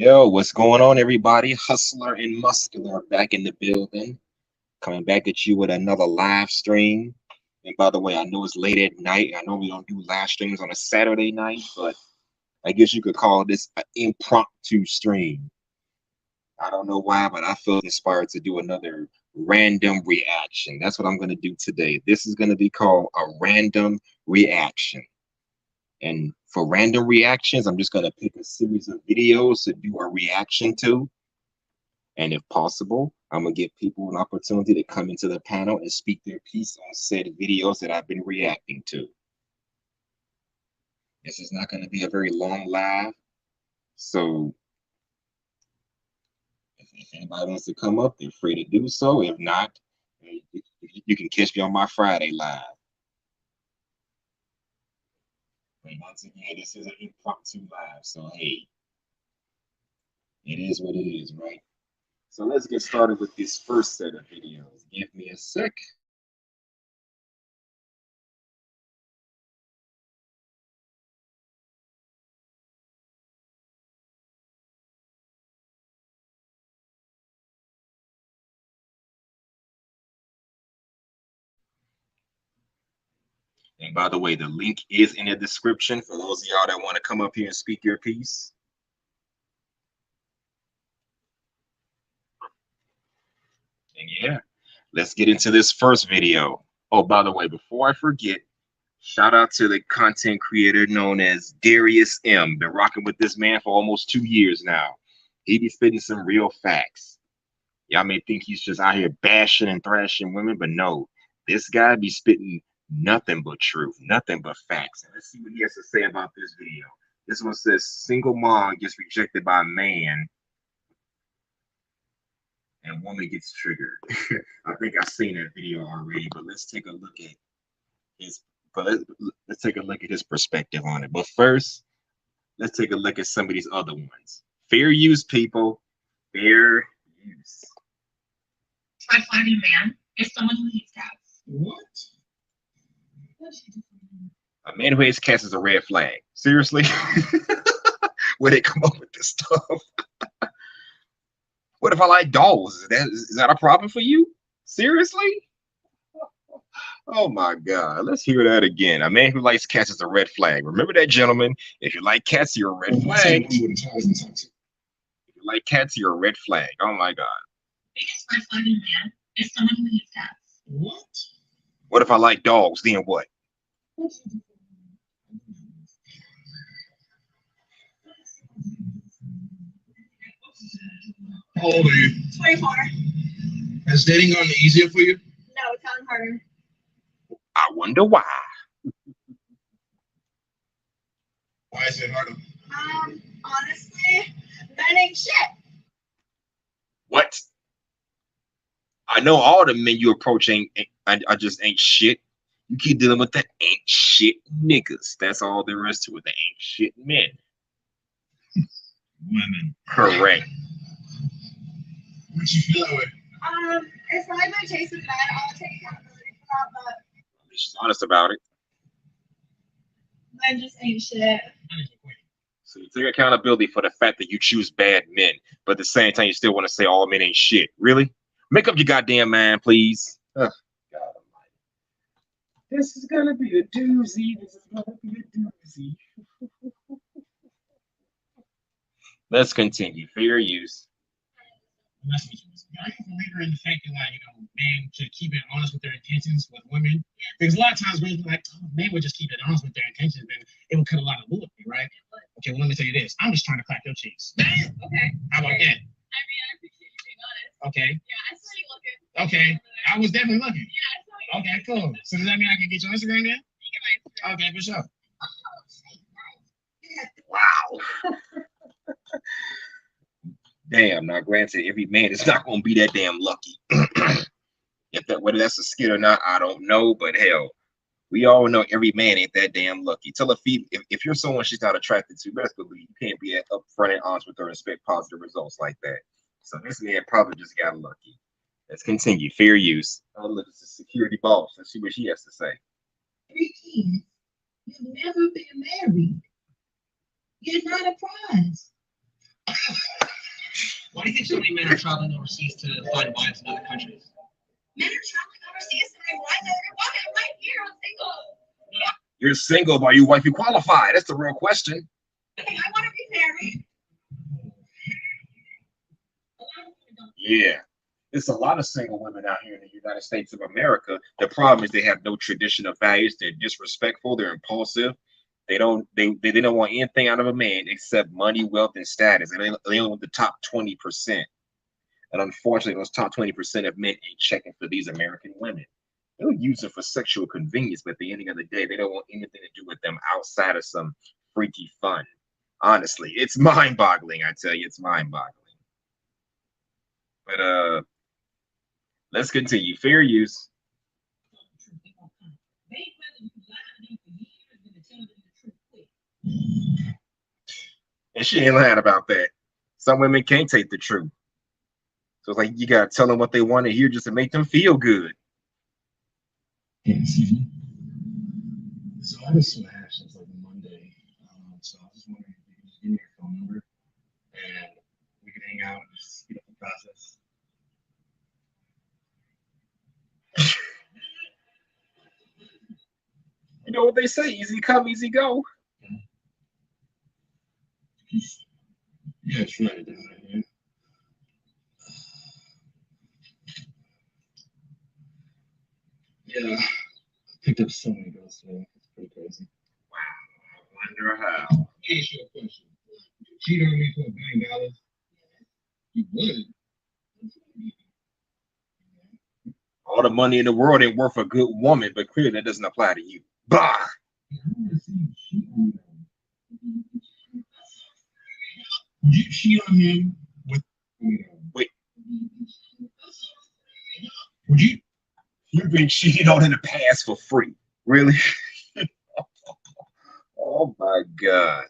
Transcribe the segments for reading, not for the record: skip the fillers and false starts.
Yo, what's going on, everybody? Hustler and Muscular back in the building, coming back at you with another live stream. And by the way, I know it's late at night. I know we don't do live streams on a Saturday night, but I guess you could call this an impromptu stream. I don't know why, but I feel inspired to do another random reaction. That's what I'm going to do today. This is going to be called a random reaction. And for random reactions, I'm just going to pick a series of videos to do a reaction to. And if possible, I'm going to give people an opportunity to come into the panel and speak their piece on said videos that I've been reacting to. This is not going to be a very long live. So if anybody wants to come up, they're free to do so. If not, you can catch me on my Friday live. But once again, this is an impromptu live. So, hey, it is what it is, right? So let's get started with this first set of videos. Give me a sec. And by the way, the link is in the description for those of y'all that want to come up here and speak your piece. And yeah, let's get into this first video. Oh, by the way, before I forget, shout out to the content creator known as Darius M. Been rocking with this man for almost 2 years now. He be spitting some real facts. Y'all may think he's just out here bashing and thrashing women, but no, this guy be spitting nothing but truth, nothing but facts. And let's see what he has to say about this video. This one says, single mom gets rejected by a man and woman gets triggered. I think I've seen that video already, but let's take a look at his let's take a look at his perspective on it. But first, let's take a look at some of these other ones. Fair use, people. Fair use. My flirting man is someone who hates cats. What? A man who hates cats is a red flag. Seriously? Where they come up with this stuff? What if I like dogs? Is that a problem for you? Seriously? Oh my God. Let's hear that again. A man who likes cats is a red flag. Remember that, gentlemen. If you like cats, you're a red flag. If you like cats, you're a red flag. Oh my God. Biggest red flirting man is someone who hates cats. What? What if I like dogs? Then what? How old are you? 24. Has dating gotten easier for you? No, it's gotten harder. I wonder why. Why is it harder? Honestly, men ain't shit. What? I know all the men you approach I just ain't shit. You keep dealing with the ain't shit niggas. That's all there is to it. The ain't shit men. Women. Correct. What you feel that way? It's probably my taste in bed. I'll take accountability for that, but She's honest about it. men just ain't shit. So you take accountability for the fact that you choose bad men, but at the same time you still want to say all men ain't shit. Really? Make up your goddamn mind, please. God almighty. This is gonna be a doozy. This is gonna be a doozy. Let's continue. Fair use. I can believe in the fact that, men should keep it honest with their intentions with women. Because a lot of times men like, oh, men would just keep it honest with their intentions, and it would cut a lot of loyalty, right? Okay, well, let me tell you this. I'm just trying to clap your cheeks. Okay. How about that? I appreciate you being honest. Okay. Yeah, I saw you looking. Okay. I was definitely looking. Yeah, I saw you. Okay, cool. So does that mean I can get your Instagram then? You get my Instagram. Okay, for sure. Wow. Damn, now granted, every man is not gonna be that damn lucky. Whether that's a skit or not, I don't know, but hell, we all know every man ain't that damn lucky. Tell a female if you're someone she's not attracted to, best believe you can't be upfront and honest with her and expect positive results like that. So this man probably just got lucky. Let's continue. Fair use. Oh, look, it's a security boss. Let's see what she has to say. 3 kids. You've never been married. You're not a prize. Why do you think so many men are traveling overseas to find wives in other countries? Men are traveling overseas and I want to. Why? I'm right here. I'm single. You're single, but are you wifey qualified? That's the real question. I want to be married. Yeah. There's a lot of single women out here in the United States of America. The problem is they have no traditional values. They're disrespectful. They're impulsive. They don't want anything out of a man except money, wealth, and status. And they only want the top 20%. And unfortunately, those top 20% of men ain't checking for these American women. They'll use it for sexual convenience, but at the end of the day, they don't want anything to do with them outside of some freaky fun. Honestly, it's mind-boggling. I tell you, it's mind-boggling. But let's continue. Fair use. And she ain't lying about that. Some women can't take the truth. So it's like you gotta tell them what they want to hear just to make them feel good. So I was smashed since like Monday. So I was just wondering if you could just give me your phone number and we could hang out and just speed up the process. You know what they say, easy come, easy go. Yeah, it's right. Yeah. Yeah, I picked up so many girls today. It's pretty crazy. Wow, I wonder how. Let me ask you a question. Would you cheat on me for $1 billion? You would. All the money in the world ain't worth a good woman, but clearly that doesn't apply to you. Bah! Would you cheat on him with? Wait. Would you? You've been cheated on in the past for free. Really? Oh my God.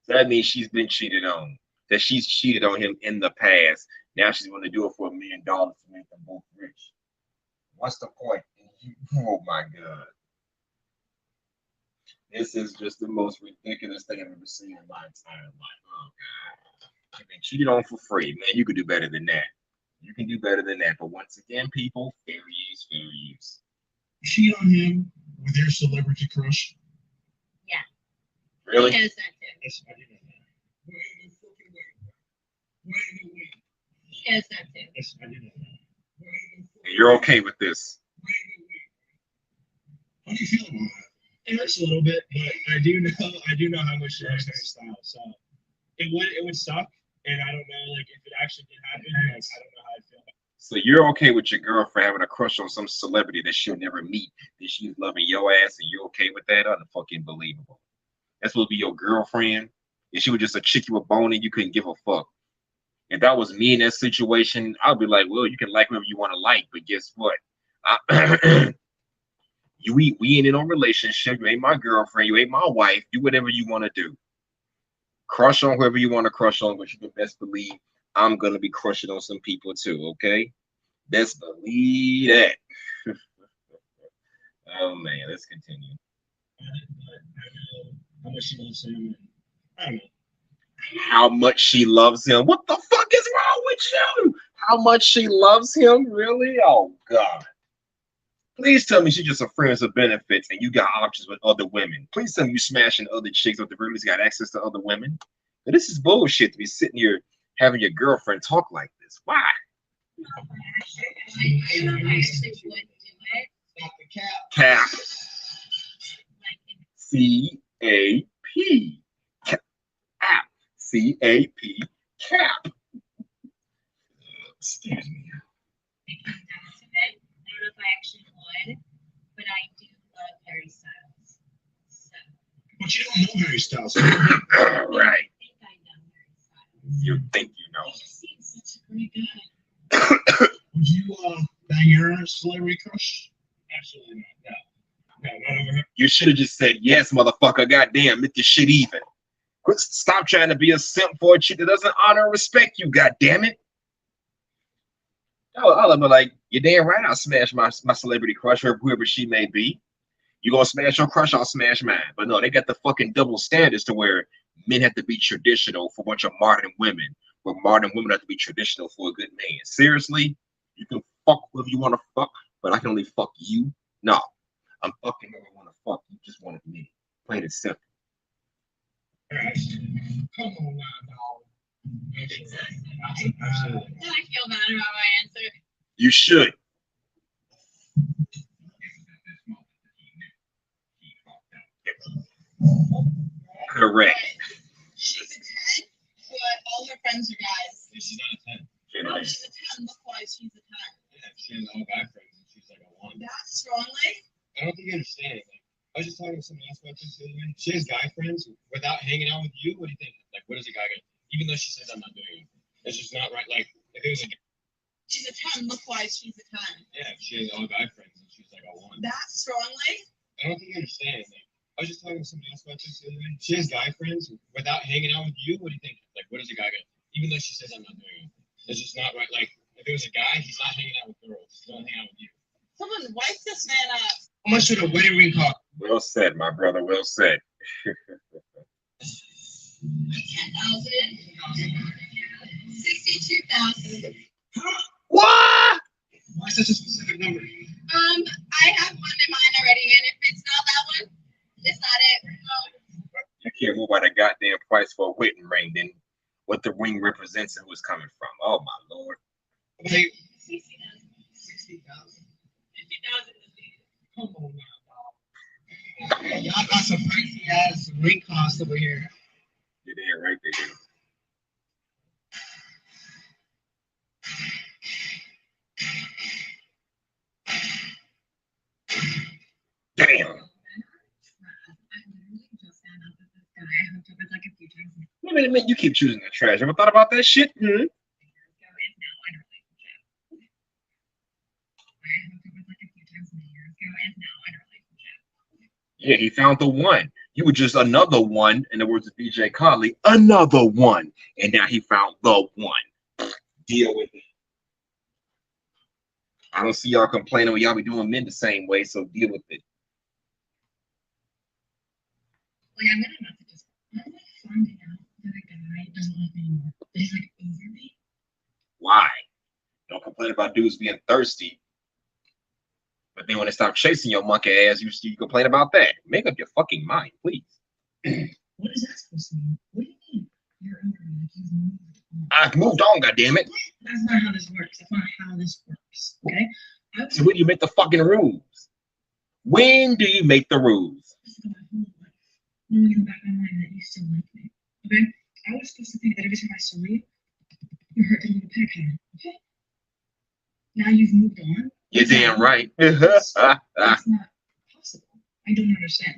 That means she's been cheated on. That she's cheated on him in the past. Now she's going to do it for $1 million to make them both rich. What's the point? Oh my God. This is just the most ridiculous thing I've ever seen in my entire life. Oh God. You've been cheated on for free. Man, you could do better than that. You can do better than that. But once again, people, fair use, fair use. Cheat on him with your celebrity crush? Really? He does that too. Yes, I didn't know that. Wait no fucking way. Wait no way. He does that too. Yes, I didn't know that. Wait no fucking You're okay with this? Wait no way. How do you feel about that? It hurts a little bit, but I do know how much she likes Harry Styles. So it would suck, and I don't know like if it actually did happen. Like, I don't know how I feel. So you're okay with your girlfriend having a crush on some celebrity that she'll never meet, that she's loving your ass, and you're okay with that? Unfucking believable. That's supposed to be your girlfriend. If she was just a chick you were boning, you couldn't give a fuck. If that was me in that situation, I'd be like, well, you can like whoever you want to like, but guess what? We ain't in a relationship. You ain't my girlfriend. You ain't my wife. Do whatever you want to do. Crush on whoever you want to crush on, but you can best believe I'm gonna be crushing on some people too. Okay, best believe that. Oh man, let's continue. How much she loves him. I don't know. How much she loves him? What the fuck is wrong with you? How much she loves him? Really? Oh God. Please tell me she's just a friend of benefits and you got options with other women. Please tell me you smashing other chicks or the very least got access to other women. But this is bullshit to be sitting here having your girlfriend talk like this. Why? I actually would do it. Stop the cap. Cap. Like, C-A-P. Cap. C-A-P. Cap. Excuse me. it comes down to it. I don't know if I actually would, but I do love Harry Styles. So But you don't know Harry Styles. Right. I think I know Harry Styles. You think you know. He just seems such a great guy. Would you bang your celebrity crush? Absolutely not. No, not over her. You should have just said yes, motherfucker. Goddamn, make this shit even. Quit, stop trying to be a simp for a chick that doesn't honor and respect you. Goddamn it. I'll be like, you're damn right. I'll smash my celebrity crush, or whoever she may be. You gonna smash your crush? I'll smash mine. But no, they got the fucking double standards to where Men have to be traditional for a bunch of modern women, but modern women have to be traditional for a good man. Seriously, you can fuck whoever you want to fuck, but I can only fuck you. No, I'm fucking whoever I want to fuck. You just wanted me. Plain and simple. Come on now, dog. Absolutely. Then I feel bad about my answer. You should. Correct. She's a 10, but all her friends are guys. She's not a 10. Oh, she's a 10. Look why she's a 10. Yeah, she has all guy friends, and she's like a 1. That strongly? I don't think you understand. Like, I was just talking to someone else about this the other day. She has guy friends without hanging out with you. What do you think? Like, what is a guy gonna? Even though she says I'm not doing it, it's just not right. Like, if it was a She's a 10. Look why she's a 10. yeah, she has all guy friends, and she's like a 1. That strongly? I don't think you understand. Like, I was just talking to someone else about this the other day. She has guy friends without hanging out with you. What do you think? Like, what is a guy gonna? Even though she says I'm not doing it, it's just not right. Like, if it was a guy, he's not hanging out with girls. He's gonna hang out with you. Someone wipe this man up. How much should a wedding ring cost? Well said, my brother. Well said. 10,000. 62,000. What? Why such a specific number? I have one in mind already, and if it's not that one, it's not it. You can't move by the goddamn price for a wedding ring, then what the ring represents and who it's coming from. Oh my lord. Like, 60,000. 60,000. 50,000 is needed. Come on now, dog. Y'all got some crazy ass ring costs over here. You're there, right there. Damn. I literally just found out that this guy I hooked up with like a few times Wait a minute, you keep choosing the trash. Ever thought about that shit? years ago is now in a relationship. I hooked up with like a few times years ago is now in a relationship. Yeah, he found the one. You were just another one, in the words of DJ Khaled, another one. And now he found the one. Deal with it. I don't see y'all complaining when y'all be doing men the same way, so deal with it. Like I'm gonna not to just I'm like finding out that a guy doesn't love me anymore. That he's like over me. Why? Don't complain about dudes being thirsty. But then when they stop chasing your monkey ass, you complain about that. Make up your fucking mind, please. What is that supposed to mean? What do you mean? You're over me, like you've moved on. I've moved on, goddammit. That's not how this works. That's not how this works. Okay? I was So when do you make the fucking rules? When do you make the rules? supposed to go my whole life knowing in the back of my mind that you still like me. Okay? I was supposed to think that every time I saw you, you hurt a little pig head. Okay? Now you've moved on. You're damn right. That's not possible. I don't understand.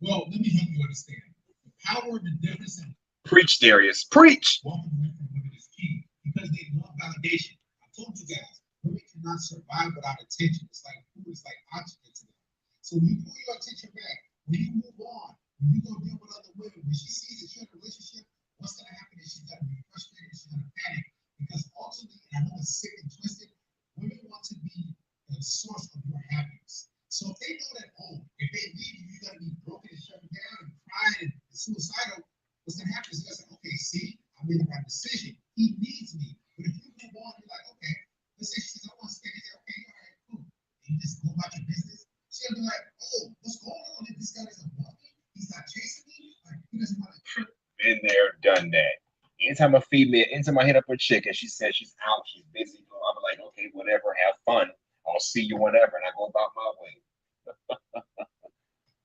Well, let me help you understand. The power and the difference in Preach, Darius. Preach. walking away from women is key because they love validation. I told you guys, women cannot survive without attention. It's like food, it's like oxygen to them. So when you pull your attention back, when you move on, when you go deal with other women, when she sees that you're in a relationship, what's going to happen is she's going to be frustrated, she's going to panic because ultimately, and I know it's sick and twisted, women want to be the source of your happiness. So if they know that, oh, if they leave you, you're going to be broken and shut down and crying and suicidal, what's going to happen is they're going to say, okay, see, I made the right decision. He needs me. But if you move on, you're like, okay, let's say she says, I want to stay. You say, okay, all right, cool. And you just go about your business. She'll be like, oh, what's going on? This guy doesn't want me. He's not chasing me. Like, he doesn't want to. Been there, done that. Anytime I hit up a chick and she says she's out, she's busy, I'm like, okay, whatever, have fun. I'll see you whenever, and I go about my way.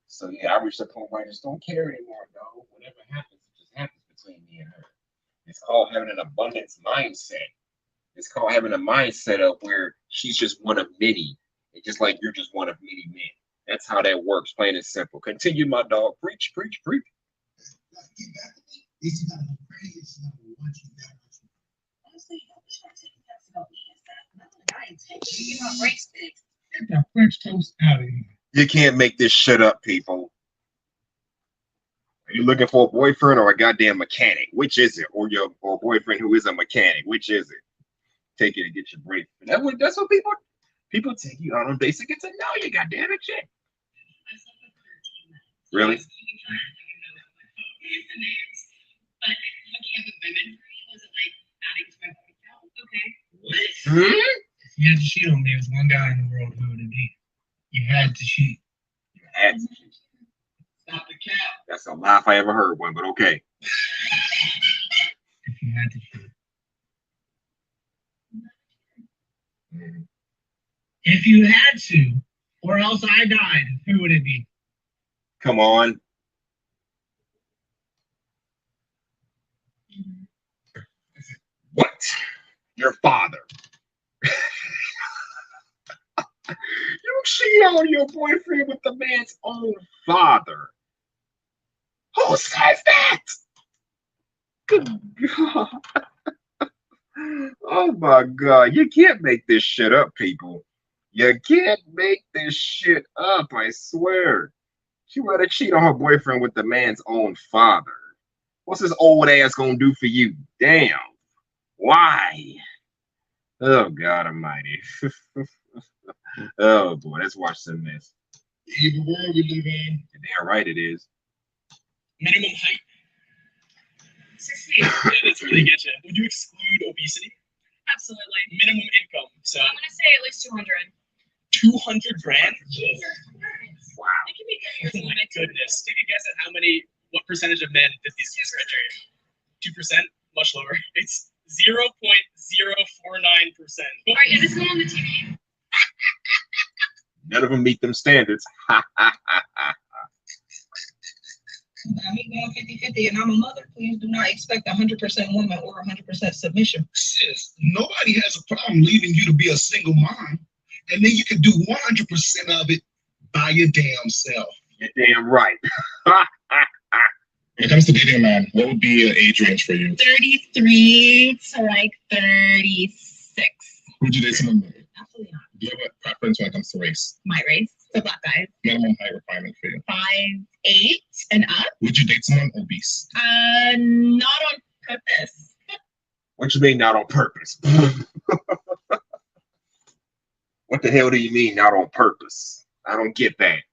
So yeah, I reached a point where I just don't care anymore, dog. Whatever happens, it just happens between me and her. It's called having an abundance mindset. It's called having a mindset of where she's just one of many, and just like you're just one of many men. That's how that works, plain and simple. Continue, my dog. Preach, preach, preach. Like, get back to me. She's not going to crazy. She's not going to want you that much. Honestly, I wish I taken that to go eat and stuff. Not the guy intentionally get my brakes fixed. Get that French toast out of here. You can't make this shit up, people. Are you looking for a boyfriend or a goddamn mechanic? Which is it? Or your boyfriend who is a mechanic? Which is it? Take it and get your break. That's what people take you out on dates to get to know you, goddamn it, shit. I slept for 13 months. Really? Keeping track, like, you know, the names. have a women free? Was it like adding to my body count? Okay. What? Hmm? If you had to cheat on me, there's one guy in the world, who would it be? You had to cheat. That's, Stop the cap. that's the laugh I ever heard one, but okay. If you had to cheat. If you had to, or else I died, who would it be? Come on. What? Your father. You cheat on your boyfriend with the man's own father. Who says that? Good God. Oh my God. You can't make this shit up, people. You can't make this shit up, I swear. She rather cheat on her boyfriend with the man's own father. What's this old ass gonna do for you? Damn. Why? Oh God Almighty. Oh boy, let's watch some of this. Evil world we live in. Damn right it is. Minimum height. 6 feet. Yeah, that's where they get you. Would you exclude obesity? Absolutely. Minimum income. So I'm gonna say at least 200. 200 grand? Jesus. Wow. It can be Oh good. my goodness. Take a guess at what percentage of men fit these criteria? 2%? Much lower. It's 0.049%. Alright, is this going on the TV? None of them meet them standards. Ha ha ha ha. Me being 50-50 and I'm a mother, please do not expect 100% woman or 100% submission. Sis, nobody has a problem leaving you to be a single mom, and then you can do 100% of it by your damn self. You're damn right. When it comes to dating a man, what would be an age range for you? 33 to like 36. Would you date someone with? Absolutely not. Do you have a preference when it comes to race? My race, the black guys. Minimum height requirement for you. 5'8" and up. Would you date someone obese? Not on purpose. What you mean not on purpose? What the hell do you mean not on purpose? I don't get that.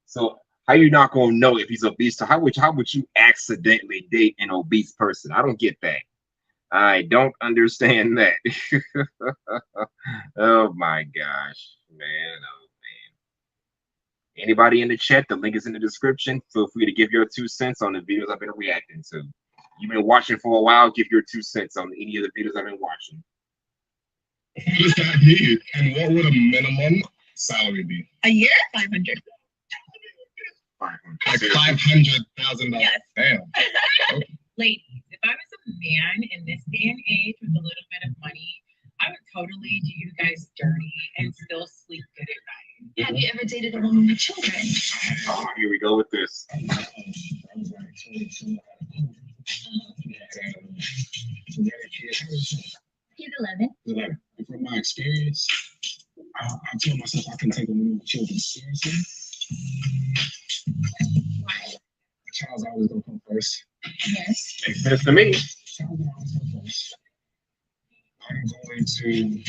So how you not gonna know if he's obese? So how would you accidentally date an obese person? I don't get that. I don't understand that. Oh my gosh, man. Oh man. Anybody in the chat, the link is in the description. Feel free to give your 2 cents on the videos I've been reacting to. You've been watching for a while, give your 2 cents on any of the videos I've been watching. What does that mean? And what would a minimum salary be? A year? 500. Like $500,000. Yes. Damn. Ladies, if I was a man in this day and age with a little bit of money, I would totally do you guys dirty and still sleep good at night. Have you ever dated a woman with children? Oh, here we go with this. He's 11. Like, from my experience, I told myself I can take a woman with children seriously. The child's always gonna come first. Yes. Makes sense to me. Child's always come first. I'm going to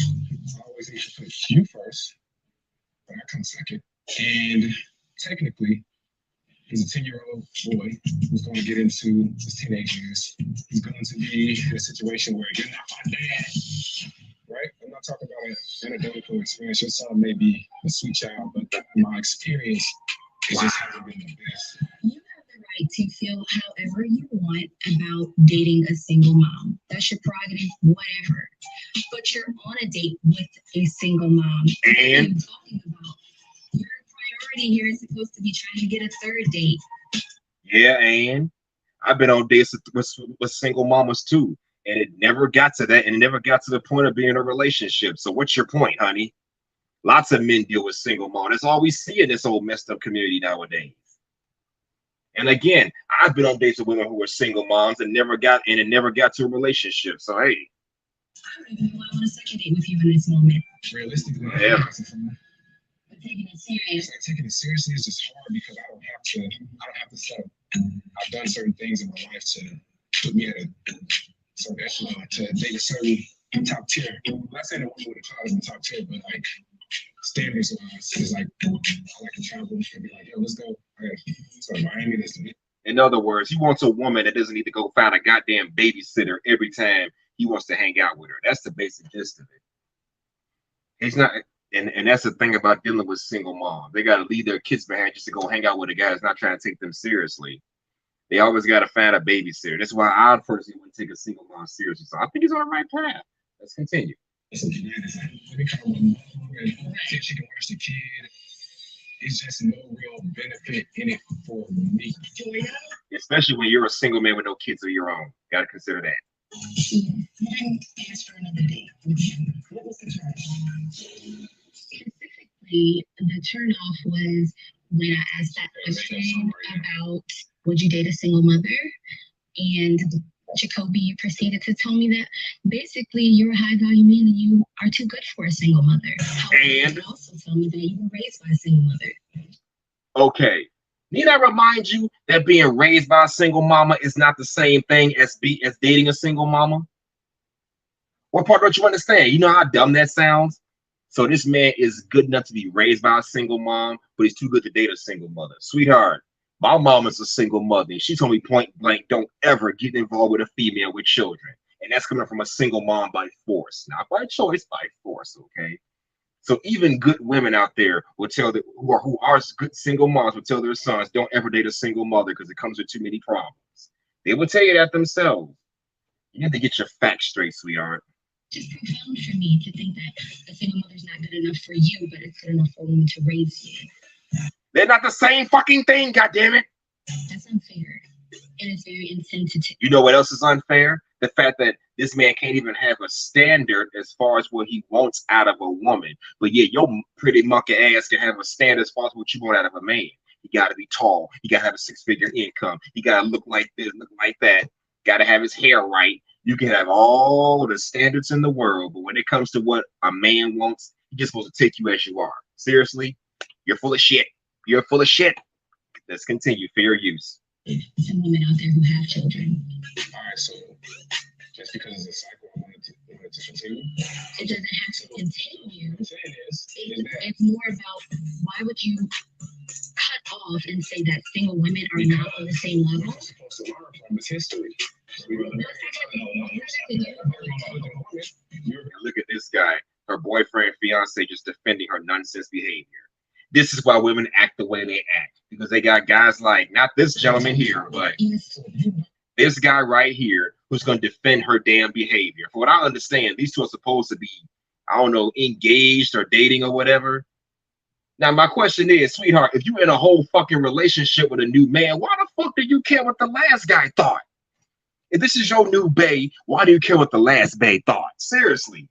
always need to put you first, but I come second. And technically, he's a 10-year-old boy who's going to get into his teenage years. He's going to be in a situation where you're not my dad, right? I'm not talking about an anecdotal experience. Your son may be a sweet child, but my experience is just hasn't been the best. You have the right to feel however you want about dating a single mom. That's your prerogative, whatever. But you're on a date with a single mom. What are you And talking about? Your priority here is supposed to be trying to get a third date. yeah, and I've been on dates with single mamas too, and it never got to that, and it never got to the point of being in a relationship. So what's your point, honey? Lots of men deal with single mom. That's all we see in this old messed up community nowadays. And again, I've been on dates with women who were single moms and it never got to a relationship. So hey, I don't even know I want a second date with you in this moment. Realistically, Yeah. But taking it serious. it's like taking it seriously is just hard because I don't have to settle. I've done certain things in my life to put me at a certain echelon, to date a certain top tier. I'm not saying that woman with a child is in top tier, but like standards wise, is like I like a child and be like, yo, let's go to Miami, let's In other words, he wants a woman that doesn't need to go find a goddamn babysitter every time he wants to hang out with her. That's the basic gist of it. He's not, and that's the thing about dealing with single moms. They got to leave their kids behind just to go hang out with a guy that's not trying to take them seriously. They always got to find a babysitter. That's why I personally wouldn't take a single mom seriously. So I think he's on the right path. Let's continue. Listen, let me come with mom and see if she can watch the kid. It's just no real benefit in it for me. Especially when you're a single man with no kids of your own. Got to consider that. You didn't ask for another date with him. What was the turn off? Specifically, the turn off was when I asked that question about would you date a single mother? And Jacoby, you proceeded to tell me that basically you're a high value man and you are too good for a single mother. However, And you also tell me that you were raised by a single mother. okay, need I remind you that being raised by a single mama is not the same thing as dating a single mama? What part don't you understand? You know how dumb that sounds? So this man is good enough to be raised by a single mom, but he's too good to date a single mother. Sweetheart, my mom is a single mother, and she told me point blank, don't ever get involved with a female with children. And that's coming from a single mom by force, not by choice, by force, okay? So even good women out there will tell that who are good single moms will tell their sons, don't ever date a single mother because it comes with too many problems. They will tell you that themselves. You need to get your facts straight, sweetheart. Just profound for me to think that a single mother's not good enough for you, but it's good enough for a woman to raise you. They're not the same fucking thing, goddammit. That's unfair. And it's very insensitive. You know what else is unfair? The fact that this man can't even have a standard as far as what he wants out of a woman. But yeah, your pretty monkey ass can have a standard as far as what you want out of a man. He got to be tall. He got to have a 6-figure income. He got to look like this, look like that. Got to have his hair right. You can have all the standards in the world, but when it comes to what a man wants, he's just supposed to take you as you are. Seriously, you're full of shit. You're full of shit. Let's continue. Fair use. Some women out there who have children. All right, so just because it's a cycle, I wanted to continue. It doesn't have to continue. What I'm saying is that It's more about why would you cut off and say that single women are not on the same level? we're supposed to learn from this history. Look at this guy. Her boyfriend, fiance, just defending her nonsense behavior. This is why women act the way they act, because they got guys like, not this gentleman here, but this guy right here who's going to defend her damn behavior. For what I understand, these two are supposed to be, I don't know, engaged or dating or whatever. Now, my question is, sweetheart, if you're in a whole fucking relationship with a new man, why the fuck do you care what the last guy thought? If this is your new bae, why do you care what the last bae thought? Seriously,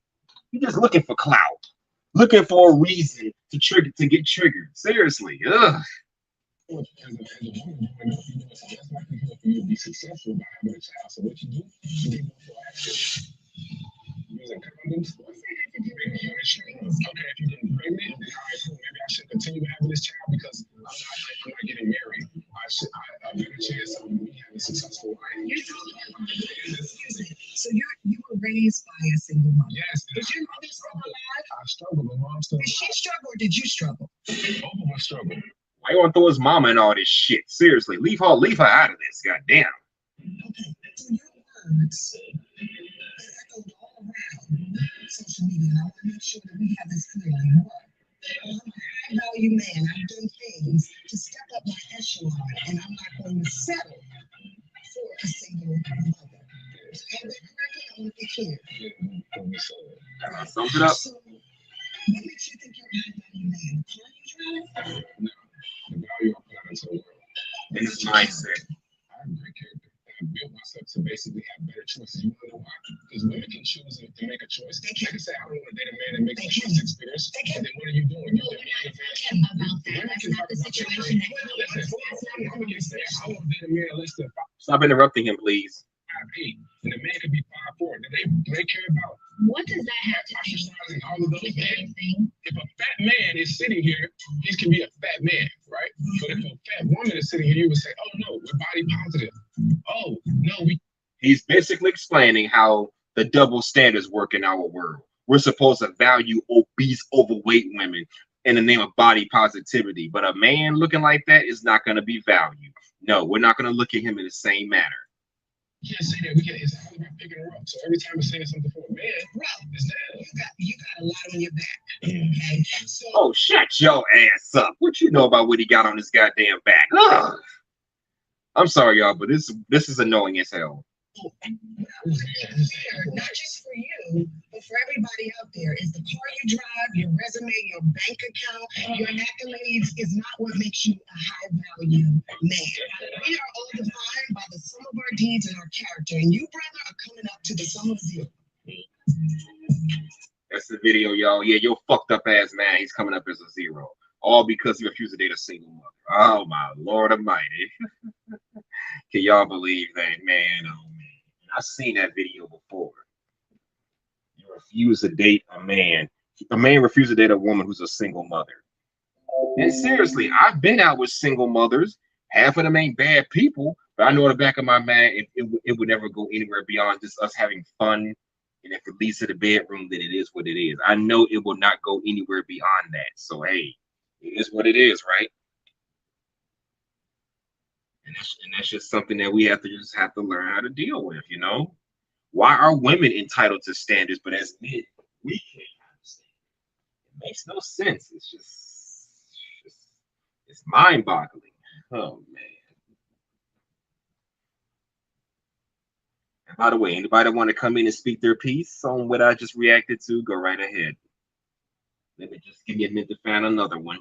you're just looking for clout, looking for a reason to get triggered. Seriously, ugh. As a woman, it's less likelihood for you to be successful by having a child. So what you do, you be more proactive. Using condoms. Okay, if you get pregnant, then all right, cool. Maybe I should continue having this child because I'm not getting married. I better chance of me having a successful life. So you were raised by a single mother. Yes. Is your mother still alive? I struggled. My mom still. Did she struggle or did you struggle? Both of us struggled. Why you want to throw his mama in all this shit? Seriously, leave her out of this. Goddamn. Okay, so your words echoed all around social media, and I want to make sure that we have this clearly. One, I'm a high value man. I've done things to step up my echelon, and I'm not going to settle for a single mother. And I want to be clear. Sums it up. So, what makes you think you're a high value man? Car you drive? No, the value I put out into the world. In his mindset. I have great character. I built myself to basically have better choices. You want to know why? Because women can choose to make a choice. They can say, I don't want to date a man that makes a choice experience. And then what are you doing? No, we're not talking about that. That's not the situation that Listen, women can say, I want to date a man less than Stop interrupting him, please. 5'8", and the man could be 5'4". Do they care about what does that have to do exercising all of those with things? anything? If a fat man is sitting here, he can be a fat man, right? But if a fat woman is sitting here, you would say, oh no, we're body positive. Oh no, we. He's basically explaining how the double standards work in our world. We're supposed to value obese, overweight women in the name of body positivity, but a man looking like that is not going to be valued. No, we're not going to look at him in the same manner. You can't say that. It's all about picking her up. So every time we're saying something for a man, Bro, it's that. you got a lot on your back. Okay. So Oh, shut your ass up. What you know about what he got on his goddamn back? Ugh. I'm sorry, y'all, but this is annoying as hell. not just for you, but for everybody out there, is the car you drive, your resume, your bank account, your accolades is not what makes you a high value man. We are all defined by the sum of our deeds and our character, and you, brother, are coming up to the sum of zero. That's the video, y'all. Yeah, your fucked up ass man, he's coming up as a zero. All because he refused to date a single mother. Oh my Lord Almighty. Can y'all believe that, man? Oh man. I've seen that video before. You refuse to date a man. A man refuses to date a woman who's a single mother. And seriously, I've been out with single mothers. Half of them ain't bad people, but I know in the back of my mind, it would never go anywhere beyond just us having fun. And if it leads to the bedroom, then it is what it is. I know it will not go anywhere beyond that. So hey, it is what it is, right? And that's just something that we have to learn how to deal with, you know? Why are women entitled to standards, but as men, we can't understand? It makes no sense. It's mind-boggling. Oh man. And by the way, anybody want to come in and speak their piece on what I just reacted to, go right ahead. Let me just give me a minute to find another one.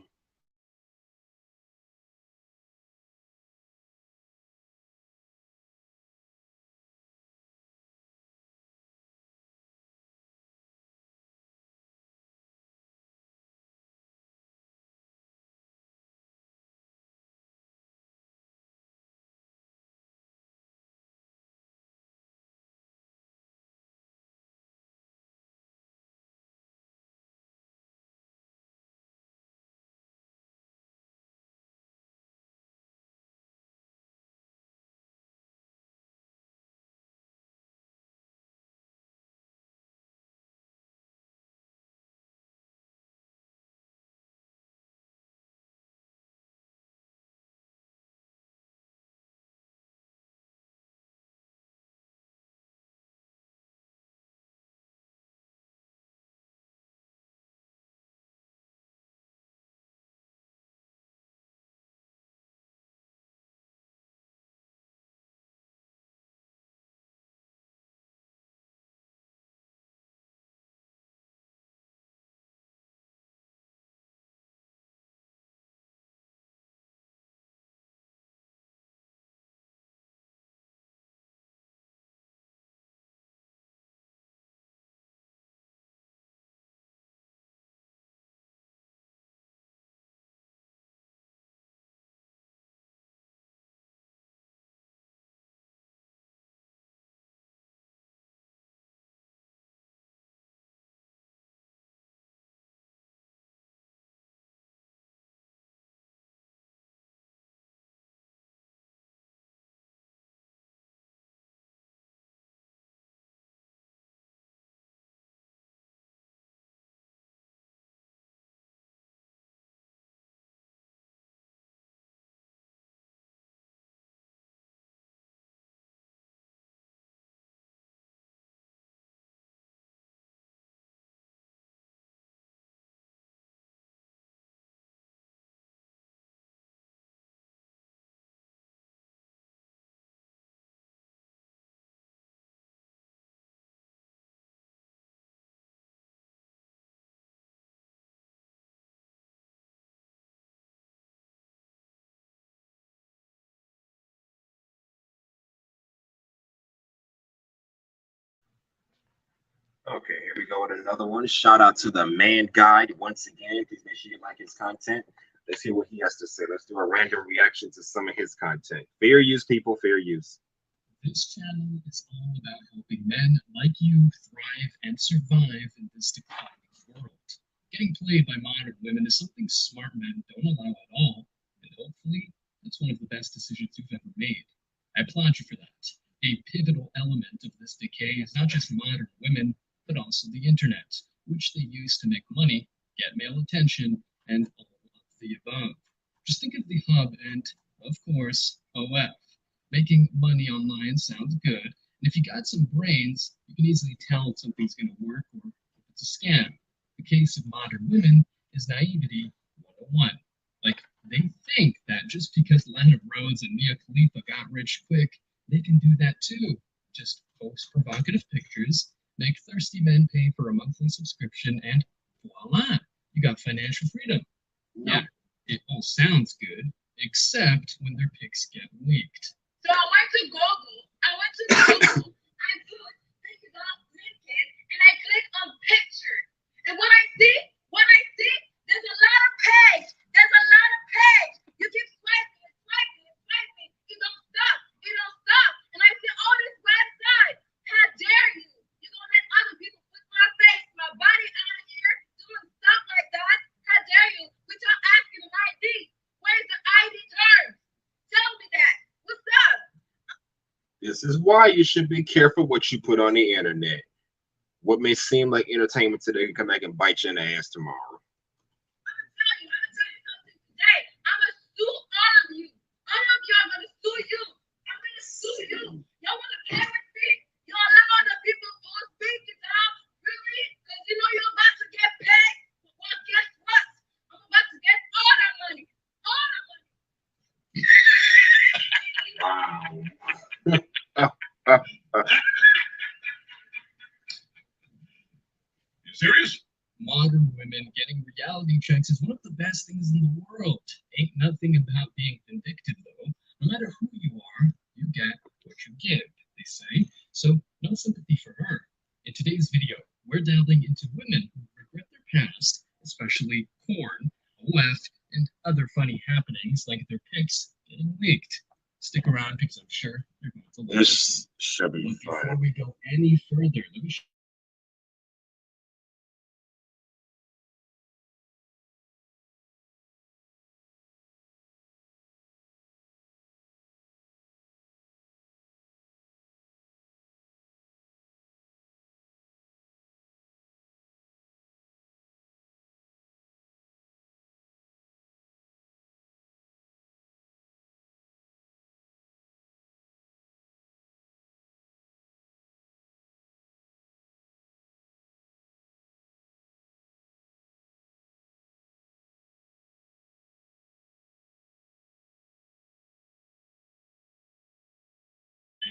Okay, here we go with another one. Shout out to the Man Guide once again. Please make sure you like his content. Let's hear what he has to say. Let's do a random reaction to some of his content. Fair use, people, fair use. This channel is all about helping men like you thrive and survive in this declining world. Getting played by modern women is something smart men don't allow at all, and hopefully that's one of the best decisions you've ever made. I applaud you for that. A pivotal element of this decay is not just modern women, but also the internet, which they use to make money, get male attention, and all of the above. Just think of the hub and, Of course, OF. Making money online sounds good, and if you got some brains, you can easily tell if something's going to work or if it's a scam. The case of modern women is naivety 101. Like, they think that just because Lana Rhodes and Mia Khalifa got rich quick, they can do that too. Just post provocative pictures, make thirsty men pay for a monthly subscription, and voila, you got financial freedom. Yeah, it all sounds good, except when their pics get leaked. So I went to Google. I put pictures on LinkedIn and I click on pictures. And what I see, there's a lot of page. There's a lot of page. You keep swiping. You don't stop. And I see all this website. How dare you? You gonna let other people put my face, my body out here doing stuff like that? How dare you? Without asking an ID. Where's the ID terms? Tell me that. What's up? This is why you should be careful what you put on the internet. What may seem like entertainment today can come back and bite you in the ass tomorrow. I'm gonna tell you something today. I'm gonna sue all of you. All of y'all gonna sue you. I'm gonna sue you. Y'all wanna pay with me? Y'all allow other people to speak it out, really? Because you know you're about to get paid. Well, guess what? I'm about to get all that money. All the money. Wow. You serious? Modern women getting reality checks is one of the best things in the world. Ain't nothing about being vindictive, though. No matter who you are, you get what you give, they say. So, no sympathy for her. In today's video, we're delving into women who regret their past, especially porn, OF, and other funny happenings like their pics getting leaked. Stick around because I'm sure you're going to love This should be But before fun. we go any further, let me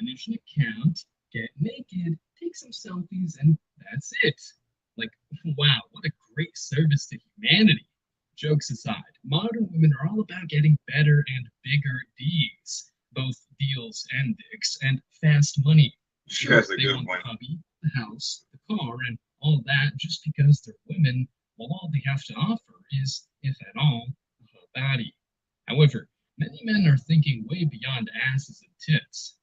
manage an account, get naked, take some selfies, and that's it. Like, wow, what a great service to humanity. Jokes aside, modern women are all about getting better and bigger Ds, both deals and dicks, and fast money. Sure, That's a they good want one. the hubby, the house, the car, and all that just because they're women, while all they have to offer is, if at all, a hot body. However, many men are thinking way beyond asses and tits.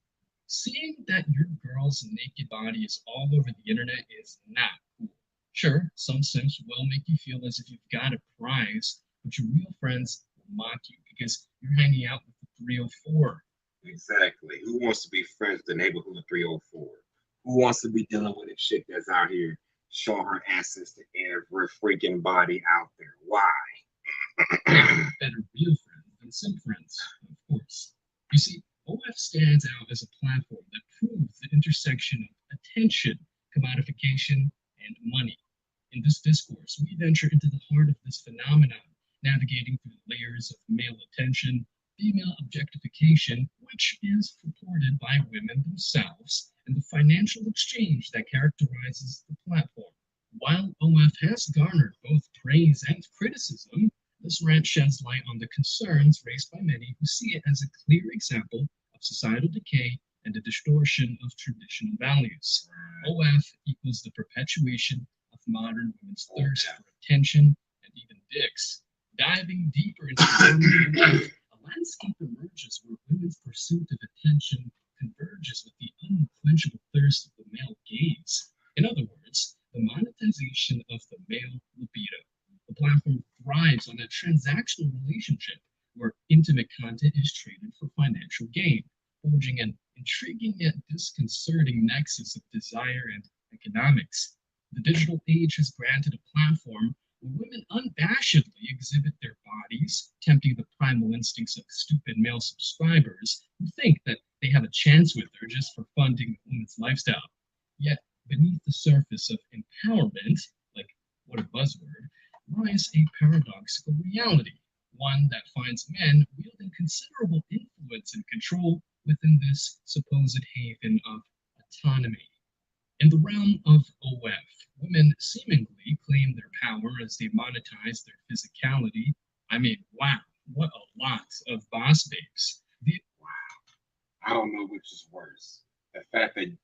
Seeing that your girl's naked body is all over the internet is not cool. Sure, some sims will make you feel as if you've got a prize, but your real friends will mock you because you're hanging out with the 304. Exactly. Who wants to be friends with the neighborhood 304? Who wants to be dealing with a chick that's out here showing her access to every freaking body out there? Why? Better real friends than sim friends, of course. You see, OF stands out as a platform that proves the intersection of attention, commodification, and money. In this discourse, we venture into the heart of this phenomenon, navigating through the layers of male attention, female objectification, which is purported by women themselves, and the financial exchange that characterizes the platform. While OF has garnered both praise and criticism, this rant sheds light on the concerns raised by many who see it as a clear example of societal decay and a distortion of traditional values. OF equals the perpetuation of modern women's thirst for attention and even dicks. Diving deeper into the OF, a landscape emerges where women's pursuit of attention converges with the unquenchable thirst of the male gaze. In other words, the monetization of the male libido. The platform thrives on a transactional relationship where intimate content is traded for financial gain, forging an intriguing yet disconcerting nexus of desire and economics. The digital age has granted a platform where women unabashedly exhibit their bodies, tempting the primal instincts of stupid male subscribers who think that they have a chance with her just for funding the woman's lifestyle. Yet, beneath the surface of empowerment, like what a buzzword, lies a paradoxical reality, one that finds men wielding considerable influence and control within this supposed haven of autonomy. In the realm of OF, women seemingly claim their power as they monetize their physicality. I mean, wow, what a lot of boss babes. I don't know which is worse. The fact that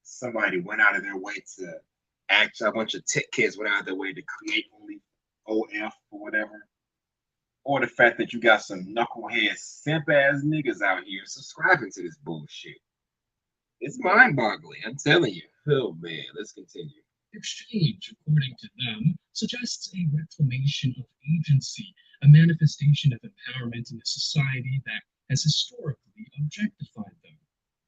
somebody went out of their way to a bunch of tech kids went out of their way to create only OF or whatever. Or the fact that you got some knucklehead simp ass niggas out here subscribing to this bullshit. It's mind boggling, I'm telling you. Oh man, let's continue. Exchange, according to them, suggests a reclamation of agency, a manifestation of empowerment in a society that has historically objectified them.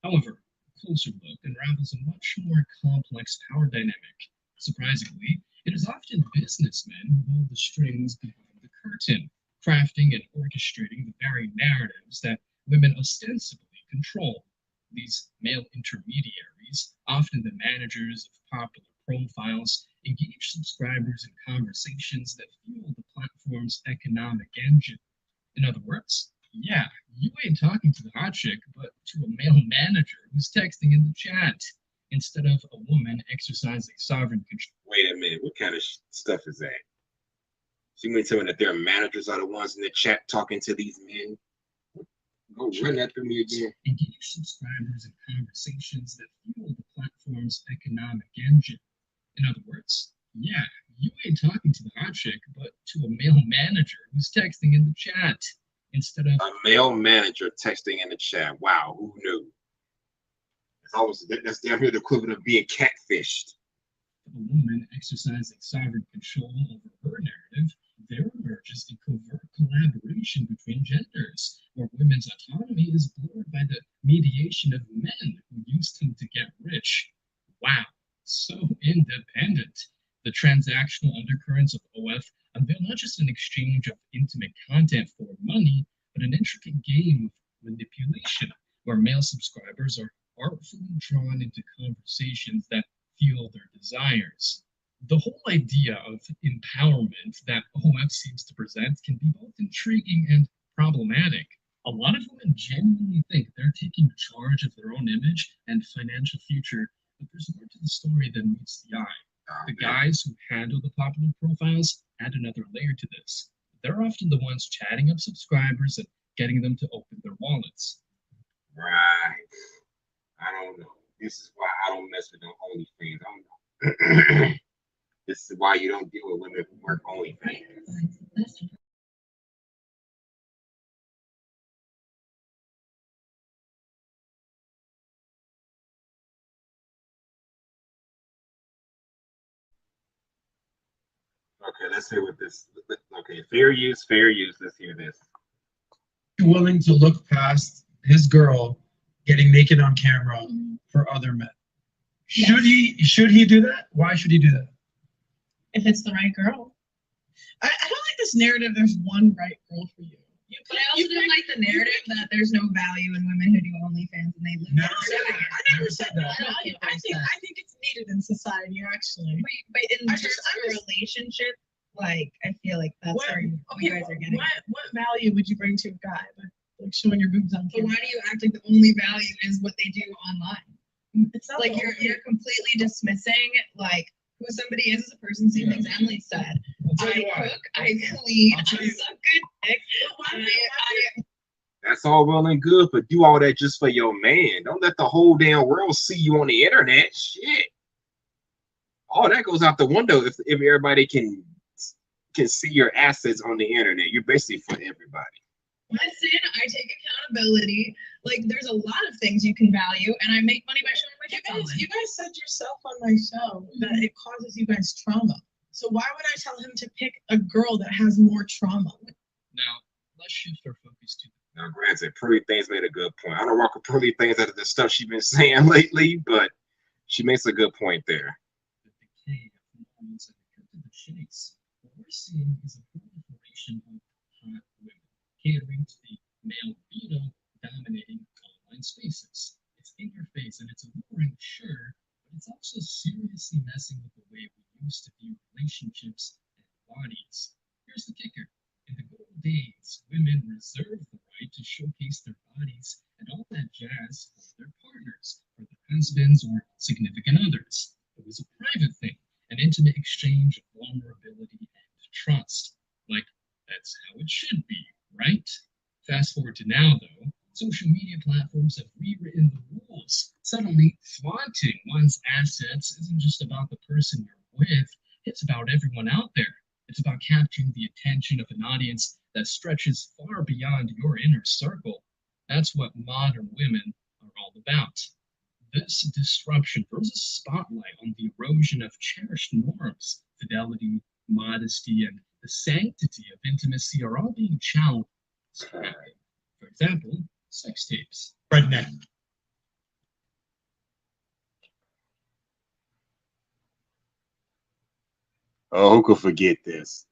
However, a closer look unravels a much more complex power dynamic. Surprisingly, it is often businessmen who hold the strings behind the curtain, crafting and orchestrating the very narratives that women ostensibly control. These male intermediaries, often the managers of popular profiles, engage subscribers in conversations that fuel the platform's economic engine. In other words, yeah, you ain't talking to the hot chick, but to a male manager who's texting in the chat, instead of a woman exercising sovereign control. Wait a minute, what kind of stuff is that? So you mean telling that their managers are the ones in the chat talking to these men? Go run that through me again. Engage subscribers in conversations that fuel the platform's economic engine. In other words, yeah, you ain't talking to the hot chick, but to a male manager who's texting in the chat, instead of a male manager texting in the chat. Wow, who knew? That's damn near the equivalent of being catfished. A woman exercising sovereign control over her narrative, there emerges a covert collaboration between genders, where women's autonomy is blurred by the mediation of men who used them to get rich. Wow, so independent. The transactional undercurrents of OF unveil not just an exchange of intimate content for money, but an intricate game of manipulation, where male subscribers are artfully drawn into conversations that fuel their desires. The whole idea of empowerment that OF seems to present can be both intriguing and problematic. A lot of women genuinely think they're taking charge of their own image and financial future, but there's more to the story than meets the eye. The guys who handle the popular profiles add another layer to this. They're often the ones chatting up subscribers and getting them to open their wallets. Right. I don't know. This is why I don't mess with no OnlyFans. I don't know. This is why you don't deal with women who work OnlyFans. Okay, let's hear what this. Okay, fair use, fair use. Let's hear this. Willing to look past his girl getting naked on camera for other men. Should he do that? Why should he do that? If it's the right girl. I don't like this narrative. There's one right girl for you. But I also don't like the narrative that there's no value in women who do OnlyFans and they live. Never said that. I never said that. I think it's needed in society, actually. But in terms of a relationship, like I feel like that's where you guys are getting. What value would you bring to a guy by like showing your boobs on But camera? why do you act like the only value is what they do online? It's not Like the you're completely dismissing like who somebody is as a person. Same things Emily said. I cook, I clean, I suck good dick. That's all well and good, but do all that just for your man. Don't let the whole damn world see you on the internet. Shit. All that goes out the window if everybody can see your assets on the internet. You're basically for everybody. Listen, I take accountability. Like there's a lot of things you can value, and I make money by showing my tits online. You guys said yourself on my show that it causes you guys trauma. So why would I tell him to pick a girl that has more trauma? Now, let's shift our focus to Now, granted, Pearly Things made a good point. I don't rock with Pearly Things out of the stuff she's been saying lately, but she makes a good point there. the decay of norms and the cut to the chase. What we're seeing is a proliferation of hot women. catering to the male libido dominating online spaces. It's in your face and it's alluring, sure, but it's also seriously messing with the way we used to view relationships and bodies. Here's the kicker. In the good old days, women reserved the right to showcase their bodies and all that jazz for their partners, for their husbands or significant others. It was a private thing, an intimate exchange of vulnerability and trust. Like, that's how it should be, right? Fast forward to now, though, social media platforms have rewritten the rules. Suddenly, flaunting one's assets isn't just about the person you're with, it's about everyone out there. It's about capturing the attention of an audience that stretches far beyond your inner circle. That's what modern women are all about. This disruption throws a spotlight on the erosion of cherished norms. Fidelity, modesty, and the sanctity of intimacy are all being challenged. For example, sex tapes. Redneck. Oh, who could forget this?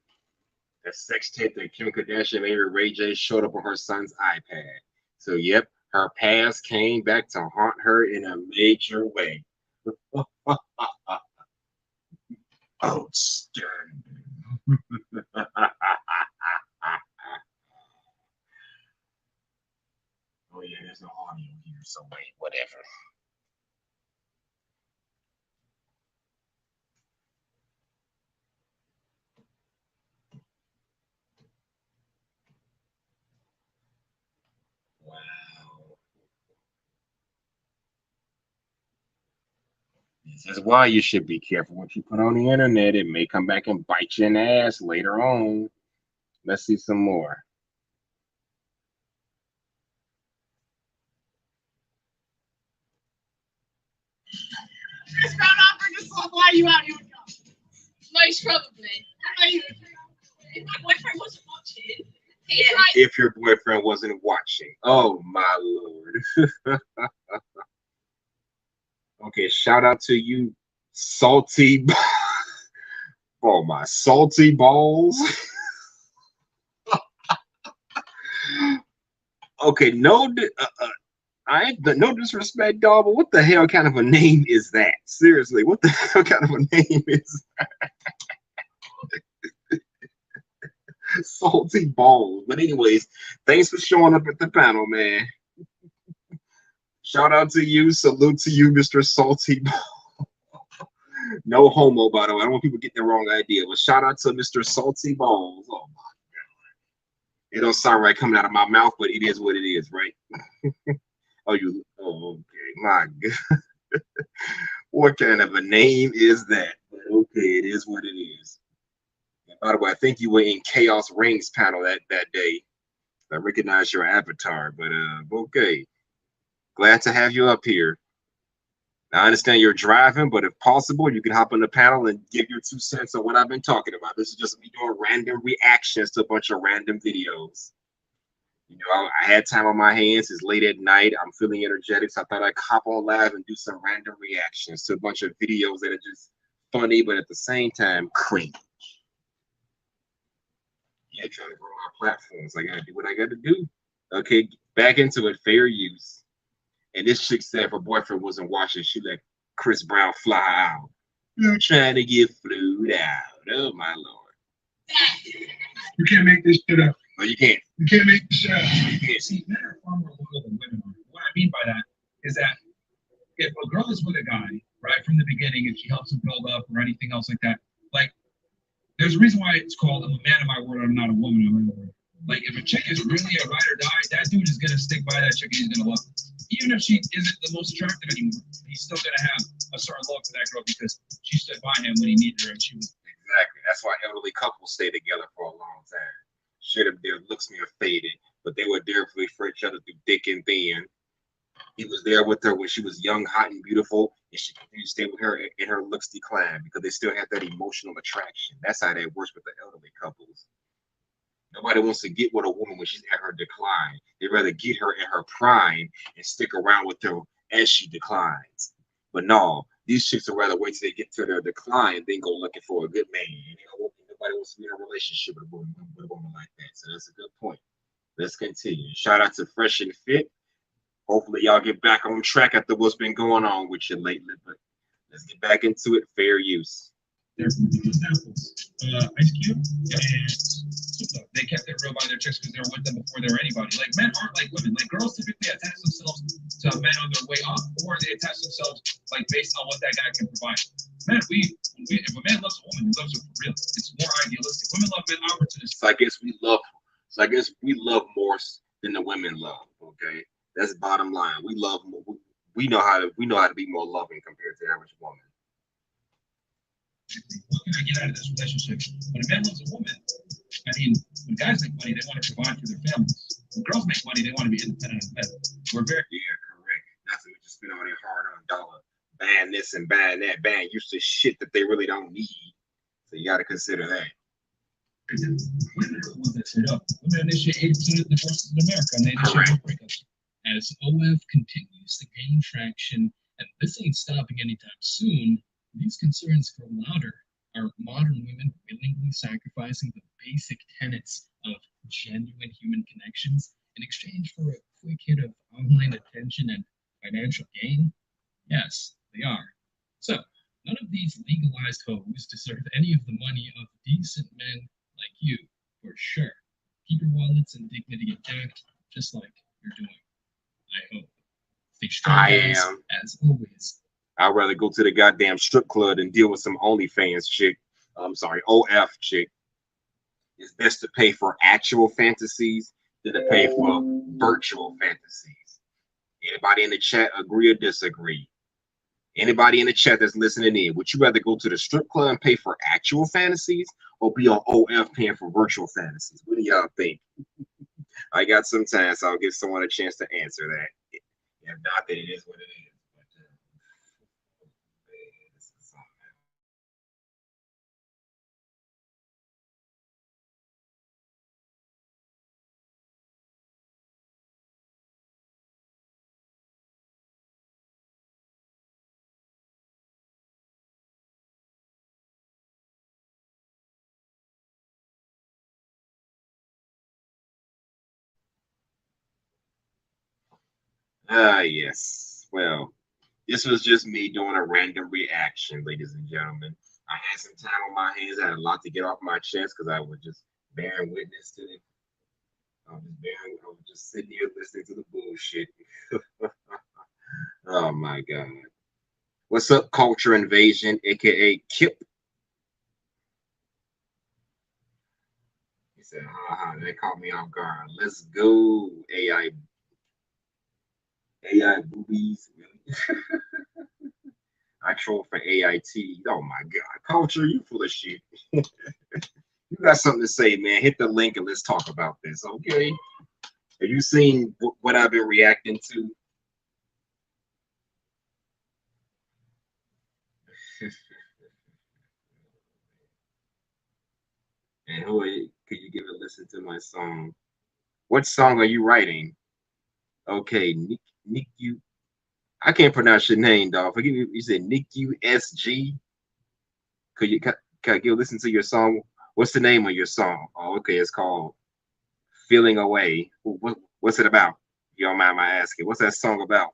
The sex tape that Kim Kardashian made her Ray J showed up on her son's iPad. So, yep, her past came back to haunt her in a major way. Outstanding. Oh, yeah, there's no audio here, so wait, whatever. Wow. This is why you should be careful what you put on the internet. It may come back and bite you in the ass later on. Let's see some more. Chris Brown offered to fly you out, you would go. Most probably. If my boyfriend wasn't watching, he tried. If your boyfriend wasn't watching. Oh, my Lord. Okay, shout out to you, salty. Oh, my salty balls. Okay, no disrespect, dog, but what the hell kind of a name is that? Seriously, what the hell kind of a name is that? Salty balls. But anyways, thanks for showing up at the panel, man. Shout out to you. Salute to you, Mr. Salty Balls. No homo, by the way. I don't want people to get the wrong idea. But shout out to Mr. Salty Balls. Oh my God. It don't sound right coming out of my mouth, but it is what it is, right? Oh, okay. My God. What kind of a name is that? But okay, it is what it is. And by the way, I think you were in Chaos Rings panel that day. I recognize your avatar, but okay. Glad to have you up here. Now, I understand you're driving, but if possible, you can hop on the panel and give your 2 cents on what I've been talking about. This is just me doing random reactions to a bunch of random videos. You know, I had time on my hands. It's late at night. I'm feeling energetic, so I thought I'd hop on live and do some random reactions to a bunch of videos that are just funny, but at the same time, cringe. Yeah, trying to grow my platforms. I gotta do what I gotta do. Okay, back into it. Fair use. And this chick said if her boyfriend wasn't watching, she let Chris Brown fly out. You're trying to get flued out. Oh my Lord. You can't make this shit up. No, you can't. You can't make this shit up. You can't. See, men are far more loyal than women are. What I mean by that is that if a girl is with a guy right from the beginning and she helps him build up or anything else like that, like there's a reason why it's called I'm a man of my word, I'm not a woman of my word. Like if a chick is really a ride or die, that dude is gonna stick by that chick and he's gonna love her. Even if she isn't the most attractive anymore, he's still gonna have a certain love for that girl because she stood by him when he needed her and she was exactly. That's why elderly couples stay together for a long time. Shit, their looks may have faded, but they were there for each other through thick and thin. He was there with her when she was young, hot, and beautiful, and she continued to stay with her and her looks declined because they still have that emotional attraction. That's how that works with the elderly couples. Nobody wants to get with a woman when she's at her decline. They'd rather get her in her prime and stick around with her as she declines. But no, these chicks would rather wait till they get to their decline than go looking for a good man. You know, nobody wants to be in a relationship with a woman like that. So that's a good point. let's continue. Shout out to Fresh and Fit. Hopefully, y'all get back on track after what's been going on with you lately. But let's get back into it. Fair use. There's examples. Ice Cube and Snoop Dogg. They kept it real by their chicks because they were with them before they were anybody. Like men aren't like women. Like girls typically attach themselves to a man on their way up, or they attach themselves like based on what that guy can provide. Men, if a man loves a woman, he loves her for real. It's more idealistic. Women love men opportunists. So I guess we love more than the women love. Okay, that's bottom line. We love more. We know how to be more loving compared to the average woman. What can I get out of this relationship? When a man loves a woman, I mean, when guys make money, they want to provide for their families. When girls make money, they want to be independent of men. Correct. Not to just spend all their hard-earned dollar buying this and buying that, buying useless shit that they really don't need. So you got to consider that. Women are the ones that set up. Women initiate 80% of the divorces in America, and they initiate breakups. As OF continues to gain traction, and this ain't stopping anytime soon, these concerns grow louder. Are modern women willingly sacrificing the basic tenets of genuine human connections in exchange for a quick hit of online attention and financial gain? Yes, they are. So, none of these legalized hoes deserve any of the money of decent men like you, for sure. Keep your wallets and dignity intact, just like you're doing. I hope. Stay strong, guys, as always. I'd rather go to the goddamn strip club and deal with some OnlyFans chick. I'm sorry, OF chick. It's best to pay for actual fantasies than to pay for virtual fantasies. Anybody in the chat agree or disagree? Anybody in the chat that's listening in, would you rather go to the strip club and pay for actual fantasies or be on OF paying for virtual fantasies? What do y'all think? I got some time, so I'll give someone a chance to answer that. If not, then it is what it is. Yes. Well, this was just me doing a random reaction, ladies and gentlemen. I had some time on my hands. I had a lot to get off my chest because I was just bearing witness to it. I was just sitting here listening to the bullshit. Oh my God. What's up, Culture Invasion, aka Kip? He said, they caught me off guard. Let's go, AI boobies. Really? I troll for AIT. Oh my God, Culture, you full of shit. You got something to say, man? Hit the link and let's talk about this, okay? Have you seen what I've been reacting to? And who are you? Could you give a listen to my song? What song are you writing? Okay, Nick, you. I can't pronounce your name, dog. Forgive me. You said Nick USG. Could I give a listen to your song? What's the name of your song? Oh, okay, it's called "Feeling Away." What's it about? If you don't mind my asking. What's that song about?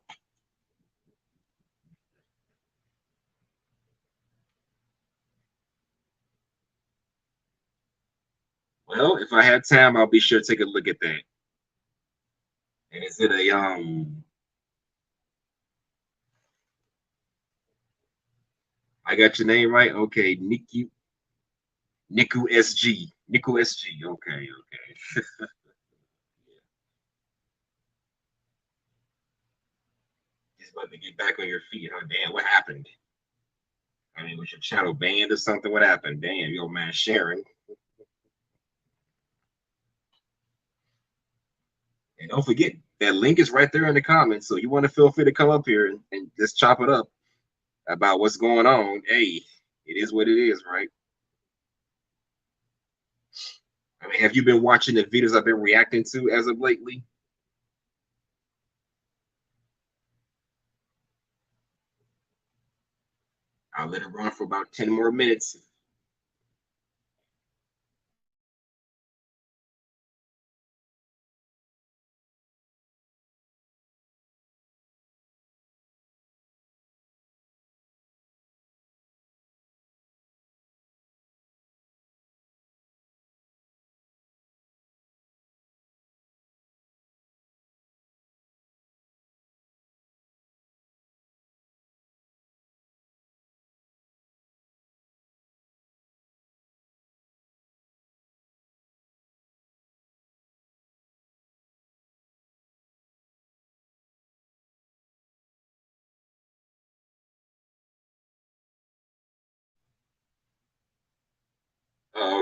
Well, if I have time, I'll be sure to take a look at that. And is it a I got your name right? Okay, Niku SG. Niku SG. Okay. Just about to get back on your feet, huh? Damn, what happened? I mean, was your channel banned or something? What happened? Damn, your man Sharon. And don't forget, that link is right there in the comments. So you want to feel free to come up here and just chop it up about what's going on. Hey, it is what it is, right? I mean, have you been watching the videos I've been reacting to as of lately? I'll let it run for about 10 more minutes.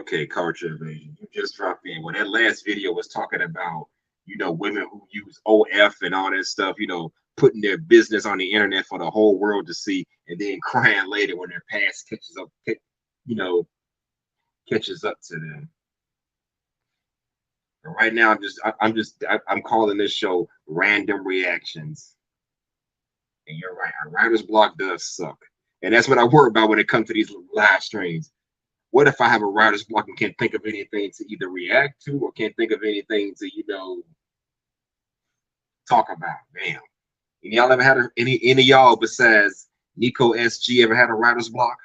Okay, culture invasion. You just dropped in. Well, that last video was talking about, women who use OF and all that stuff, putting their business on the internet for the whole world to see, and then crying later when their past catches up to them. And right now, I'm calling this show Random Reactions. And you're right, our writer's block does suck. And that's what I worry about when it comes to these live streams. What if I have a writer's block and can't think of anything to either react to or can't think of anything to, talk about? Damn. And y'all ever had any of y'all besides Nico SG ever had a writer's block?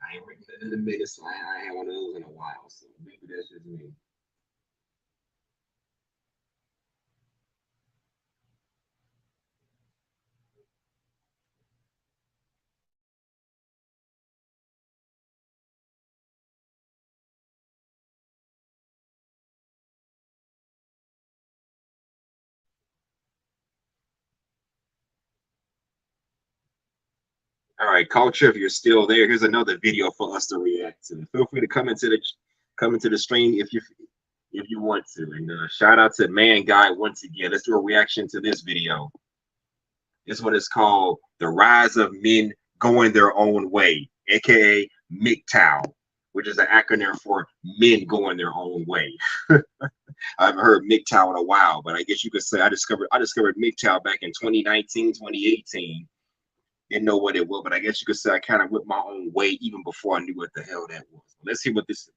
I ain't written in a minute, so I ain't had one of those in a while. So maybe that's just me. All right, culture, if you're still there, here's another video for us to react to. Feel free to come into the stream if you want to. And shout out to Man Guy once again. Let's do a reaction to this video. This one is called The Rise of Men Going Their Own Way, aka MGTOW, which is an acronym for Men Going Their Own Way. I haven't heard MGTOW in a while, but I guess you could say I discovered MGTOW back in 2019, 2018. Didn't know what it was, but I guess you could say I kind of went my own way even before I knew what the hell that was. Let's hear what this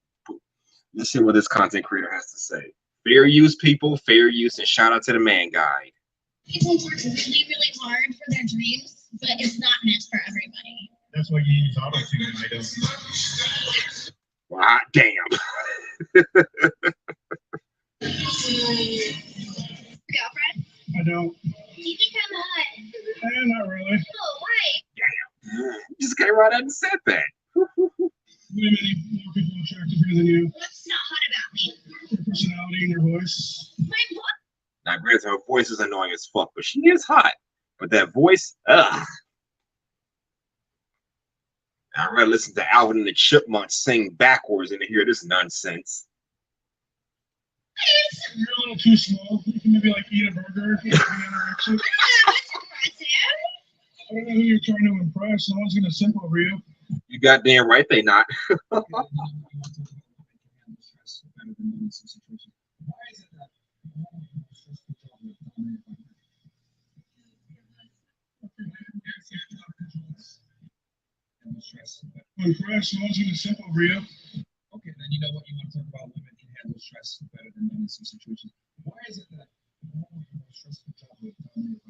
content creator has to say. Fair use, people, fair use, and shout out to the Man Guide. People work really, really hard for their dreams, but it's not meant for everybody. That's why you use auto-tune, I guess. Well, hot damn. Girlfriend? I don't. You think I'm hot? Not really. Oh, why? Damn. You just came right out and said that. Way many more people attracted here than you. What's not hot about me? Your personality and your voice. My voice? Now, granted, her voice is annoying as fuck, but she is hot. But that voice, ugh. I'd rather listen to Alvin and the Chipmunks sing backwards than to hear this nonsense. You're a little too small. You can maybe eat a burger if you have anorexic. I don't know who you're trying to impress. No one's gonna simp over you. You goddamn right they not. Impress, no one's gonna simp over you. Okay, then you know what, you want to talk about women can handle stress better than men in some situations. Why is it that stressful job with dominated by men?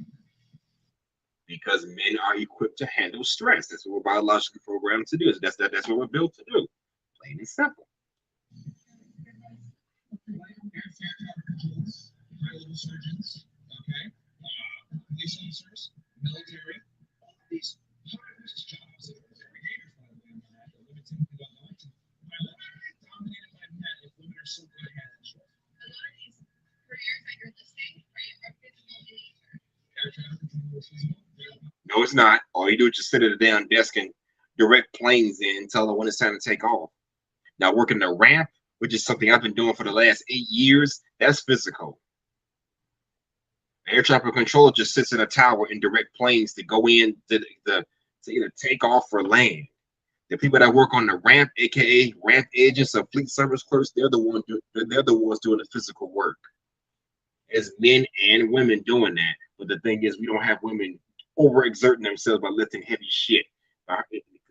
Because men are equipped to handle stress. That's what we're biologically programmed to do. That's what we're built to do. Plain and simple. Surgeons, okay, police officers, military, all of these high-risk jobs that are very dangerous, by the way, that women typically don't like to. Why are dominated by men if women are so good at handling stress? A lot of these careers that you're listing, right, are physical in nature. Air traffic control is physical. No, it's not. All you do is just sit at a damn desk and direct planes in and tell them when it's time to take off. Now, working the ramp, which is something I've been doing for the last 8 years, that's physical. Air traffic control just sits in a tower and direct planes to go in to either take off or land. The people that work on the ramp, aka ramp agents or fleet service clerks, they're the ones doing the physical work. There's men and women doing that, but the thing is, we don't have women overexerting themselves by lifting heavy shit.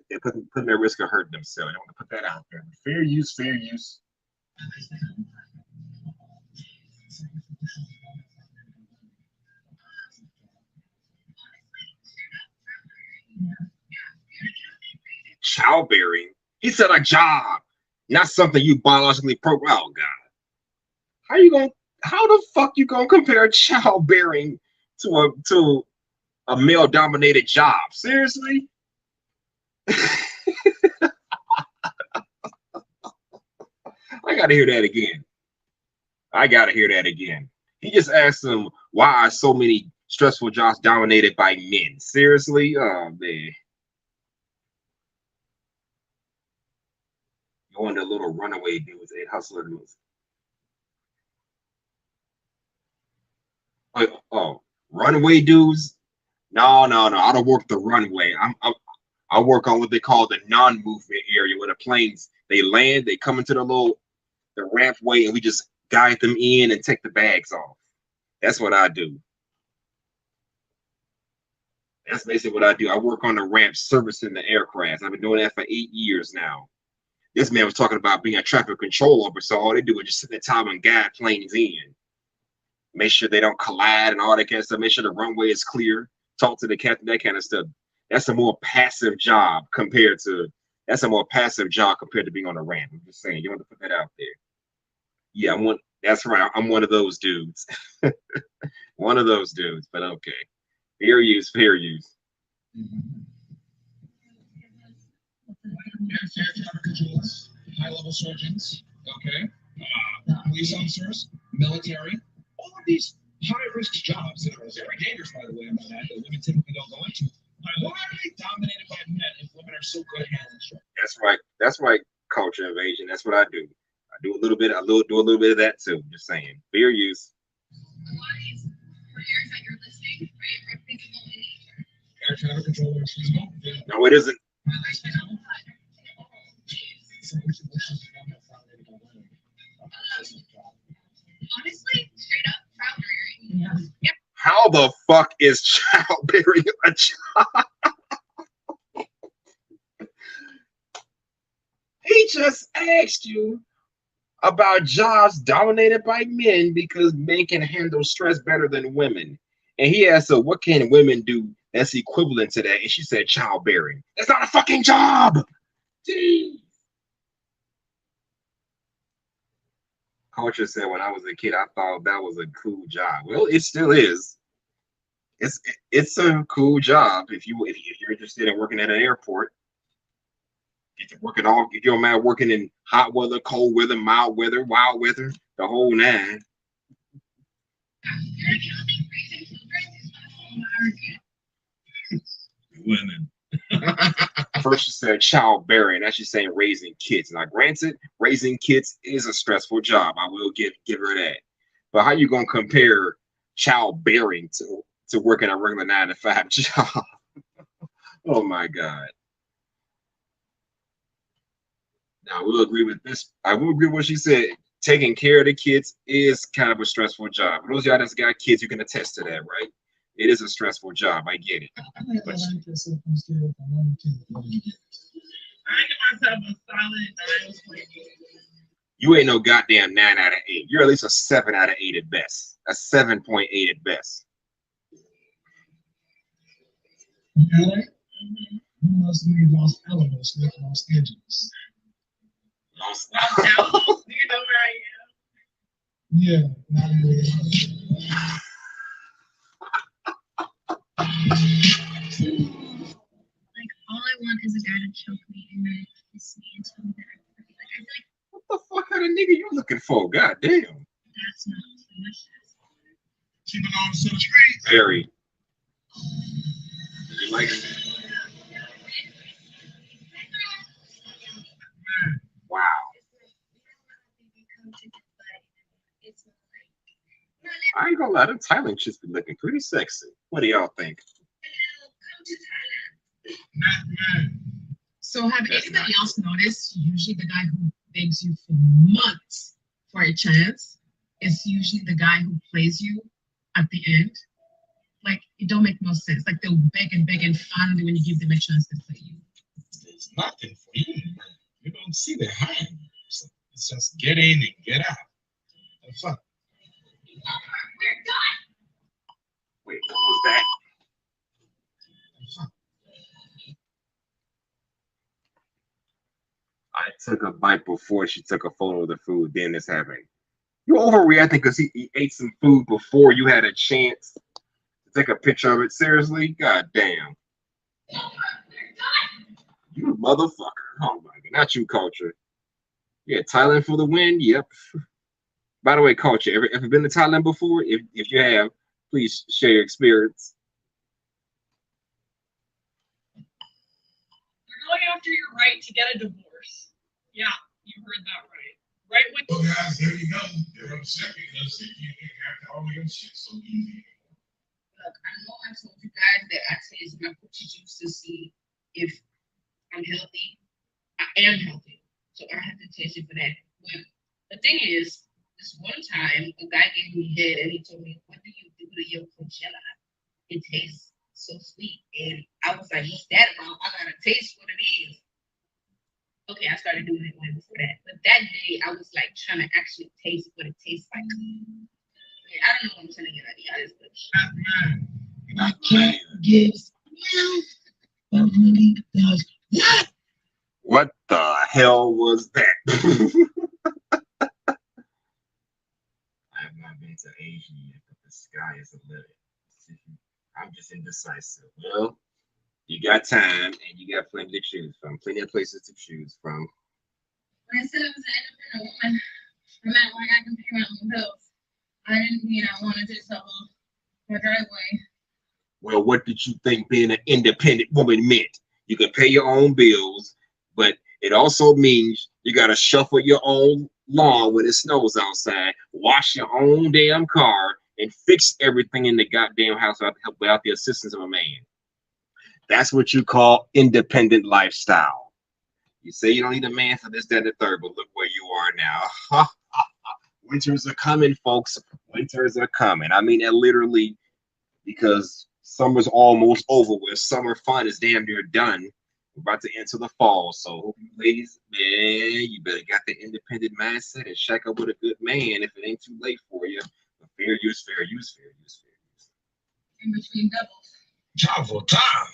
They're putting their risk of hurting themselves. I don't want to put that out there. Fair use, fair use. Childbearing. He said a job, not something you biologically program. Oh God, how the fuck you gonna compare childbearing to a male-dominated job? Seriously? I gotta hear that again. He just asked him, why are so many stressful jobs dominated by men? Seriously? Oh man. You're one of the little runaway dudes, hustler dudes. Oh, runaway dudes? No. I don't work the runway. I work on what they call the non-movement area, where the planes they land, they come into the rampway, and we just guide them in and take the bags off. That's what I do. That's basically what I do. I work on the ramp servicing the aircraft. I've been doing that for 8 years now. This man was talking about being a traffic control officer. All they do is just sit at the top and guide planes in. Make sure they don't collide and all that kind of stuff. Make sure the runway is clear. Talk to the captain, that kind of stuff. That's a more passive job compared to being on the ramp. I'm just saying, you want to put that out there. Yeah, that's right. I'm one of those dudes. One of those dudes, but okay. Fair use. High-level surgeons, okay, police officers, military, all of these high-risk jobs that are very dangerous, by the way, about that women typically don't go into. Why are they dominated by men if women are so good at handling stress? That's right. Culture invasion. That's what I do. I do a little bit of that too. Just saying. Fair use. A lot of these careers that you're listing, right, are physical in nature. Air traffic controller is physical. No, it isn't. Honestly, straight up child rearing. Yep. How the fuck is childbearing a job? He just asked you about jobs dominated by men because men can handle stress better than women. And he asked her, what can women do that's equivalent to that? And she said childbearing. That's not a fucking job. Jeez. Culture said when I was a kid, I thought that was a cool job. Well, it still is. It's a cool job if you're interested in working at an airport. If you don't mind working in hot weather, cold weather, mild weather, wild weather, the whole nine. Women. First she said childbearing. Now she's saying raising kids. Now, granted, raising kids is a stressful job. I will give her that. But how you gonna compare childbearing to working a regular 9-to-5 job? Oh my God. Now we'll agree with this. I will agree with what she said. Taking care of the kids is kind of a stressful job. For those of y'all that's got kids, you can attest to that, right? It is a stressful job. I get it. I give myself a solid 9.8. You ain't no goddamn 9 out of 8. You're at least a 7 out of 8 at best. A 7.8 at best. LA? You must leave Los Alamos, not Los Angeles. Los Alamos? Do you know where I am? Yeah, not really. Like, all I want is a guy to choke me and then kiss me and tell me that I'm pretty. Like, I feel like, what the fuck kind of nigga you looking for? God damn. that's not too much. She belongs to the streets. Very. You like it? Wow. I ain't gonna lie, them Thailand chicks be looking pretty sexy. What do y'all think? So have That's anybody not- else noticed? Usually the guy who begs you for months for a chance is usually the guy who plays you at the end. Like, it don't make no sense. Like, they'll beg and finally when you give them a chance to play you. There's nothing for you. You don't see the hand. It's just get in and get out. Have fun. We're done. Wait, what was that? Have fun. I took a bite before she took a photo of the food. Then this happened. You overreacting because he ate some food before you had a chance to take a picture of it. Seriously? God damn. You motherfucker. Oh my God. Not you, Culture. Yeah, Thailand for the win. Yep. By the way, Culture, ever been to Thailand before? If you have, please share your experience. You're going after your right to get a divorce. Yeah, you heard that right. Right with Well, guys, there you go. They're upset because they can't have all your shit so easy. Look, I know I told you guys that I taste my coochie juice to see if I'm healthy. I am healthy, so I have to taste it for that. But the thing is, this one time, a guy gave me head and he told me, "What do you do to your Coachella? It tastes so sweet." And I was like, "What's that about? I gotta taste what it is." Okay, I started doing it way before that. But that day, I was like trying to actually taste what it tastes like. Yeah, I don't know what I'm trying to get out of this, but My cat gives meow, but really does what? What the hell was that? I have not been to Asia yet, but the sky is the limit. I'm just indecisive. Well, you got time and you got plenty to choose from, plenty of places to choose from. When I said I was an independent woman, I meant like I can pay my own bills. I didn't mean I wanted to sell my driveway. Well, what did you think being an independent woman meant? You can pay your own bills, but it also means you got to shuffle your own lawn when it snows outside, wash your own damn car, and fix everything in the goddamn house without the assistance of a man. That's what you call independent lifestyle. You say you don't need a man for this, that, and the third, but look where you are now. Winters are coming, folks. Winters are coming. I mean, literally, because summer's almost over with. Summer fun is damn near done. We're about to enter the fall. So, ladies, man, you better got the independent mindset and shack up with a good man if it ain't too late for you. But fair use, fair use, fair use, fair use. In between doubles. Travel time.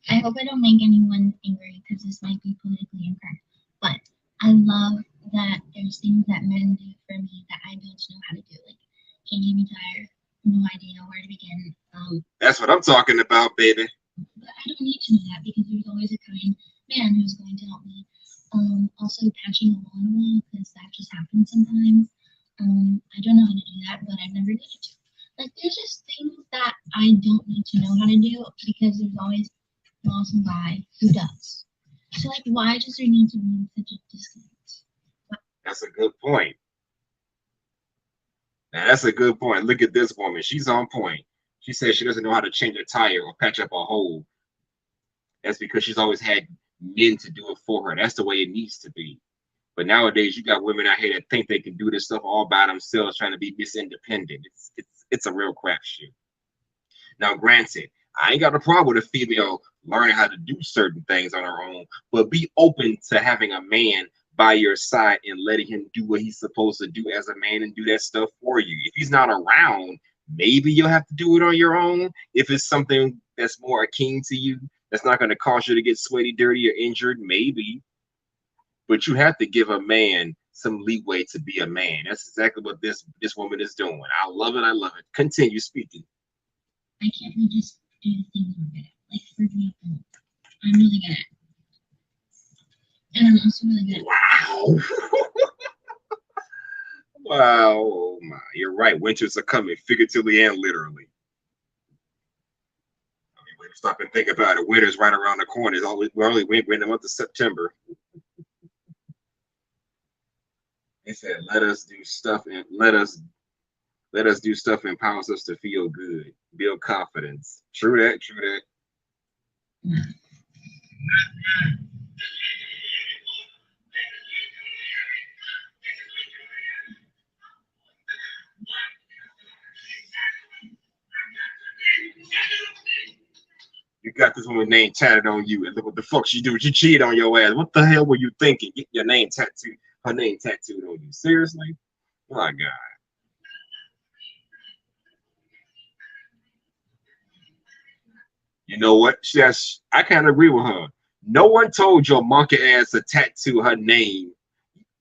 I hope I don't make anyone angry because this might be politically incorrect. But I love that there's things that men do for me that I don't know how to do, like changing my tire. No idea where to begin. That's what I'm talking about, baby. But I don't need to know that because there's always a kind man who's going to help me. Also patching a hole in a wall because that just happens sometimes. I don't know how to do that, but I've never did it. Like there's just things that I don't need to know how to do because there's always an awesome guy who does. So like, why does there need to be such a disconnect? That's a good point. Now, that's a good point. Look at this woman. She's on point. She says she doesn't know how to change a tire or patch up a hole. That's because she's always had men to do it for her. That's the way it needs to be. But nowadays, you got women out here that think they can do this stuff all by themselves, trying to be Miss Independent. It's a real crapshoot. Now, granted, I ain't got a problem with a female learning how to do certain things on her own, but be open to having a man by your side and letting him do what he's supposed to do as a man and do that stuff for you. If he's not around, maybe you'll have to do it on your own. If it's something that's more akin to you, that's not going to cause you to get sweaty, dirty, or injured, maybe. But you have to give a man some leeway to be a man. That's exactly what this woman is doing. I love it. I love it. Continue speaking. I can't really just do the things I'm good at. Like, for example, I'm really good at. And I'm also really good at. Wow. Wow. Oh my. You're right. Winters are coming, figuratively and literally. I mean, when you stop and think about it, winter's right around the corner. We're in the month of September. They said, let us do stuff and let us do stuff that empowers us to feel good, build confidence. True that, true that. You got this woman's name tatted on you, and look what the fuck she do. She cheated on your ass. What the hell were you thinking? Get your name tattooed, her name tattooed on you. Seriously? My God. You know what? I kind of agree with her. No one told your monkey ass to tattoo her name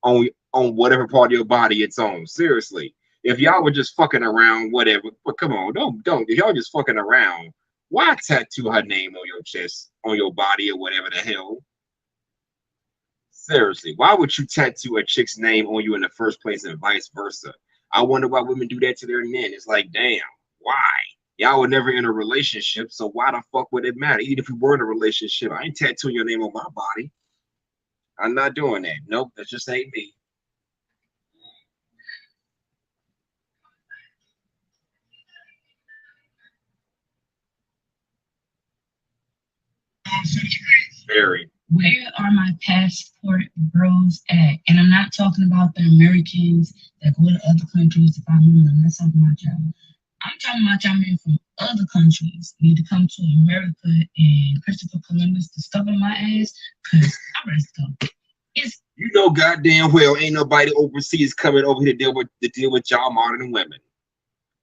on whatever part of your body it's on. Seriously. If y'all were just fucking around, whatever, but come on, don't. If y'all just fucking around, why tattoo her name on your chest, on your body, or whatever the hell? Seriously, why would you tattoo a chick's name on you in the first place and vice versa? I wonder why women do that to their men. It's like, damn, why? Y'all were never in a relationship, so why the fuck would it matter? Even if we were in a relationship, I ain't tattooing your name on my body. I'm not doing that. Nope, that just ain't me. Very. Where are my passport bros at? And I'm not talking about the Americans that go to other countries to find women. I'm not talking about y'all. I'm talking about y'all men from other countries need to come to America and Christopher Columbus discover my ass, because I'm ready to go. It's You know goddamn well ain't nobody overseas coming over here to deal with y'all modern women.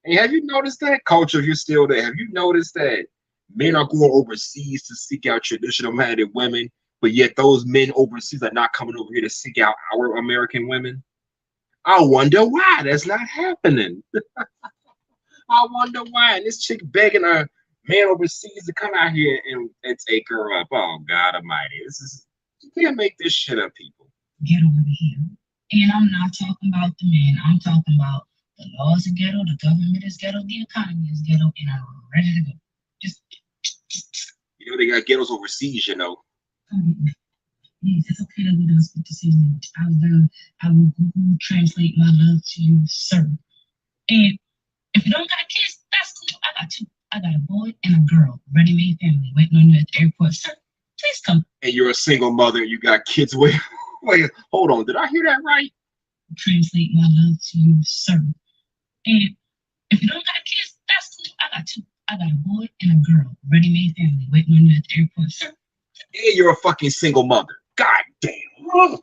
And have you noticed that culture? If you're still there, have you noticed that men are going overseas to seek out traditional minded women, but yet those men overseas are not coming over here to seek out our American women? I wonder why that's not happening. I wonder why. And this chick begging her man overseas to come out here and take her up. Oh God Almighty! You can't make this shit up, people. get over here. And I'm not talking about the men. I'm talking about the laws are ghetto, the government is ghetto, the economy is ghetto, and I'm ready to go. Just You know they got ghettos overseas, you know. Please, it's okay that we don't speak the same language. I will Google translate my love to you, sir. And if you don't got kids, that's cool. I got two. I got a boy and a girl, ready-made family, waiting on you at the airport. Sir, please come. And you're a single mother, you got kids. Wait, hold on. Did I hear that right? Translate my love to you, sir. And if you don't got kids, that's cool. I got two. I got a boy and a girl, ready-made family, waiting on you at the airport. Sir. And you're a fucking single mother. God damn.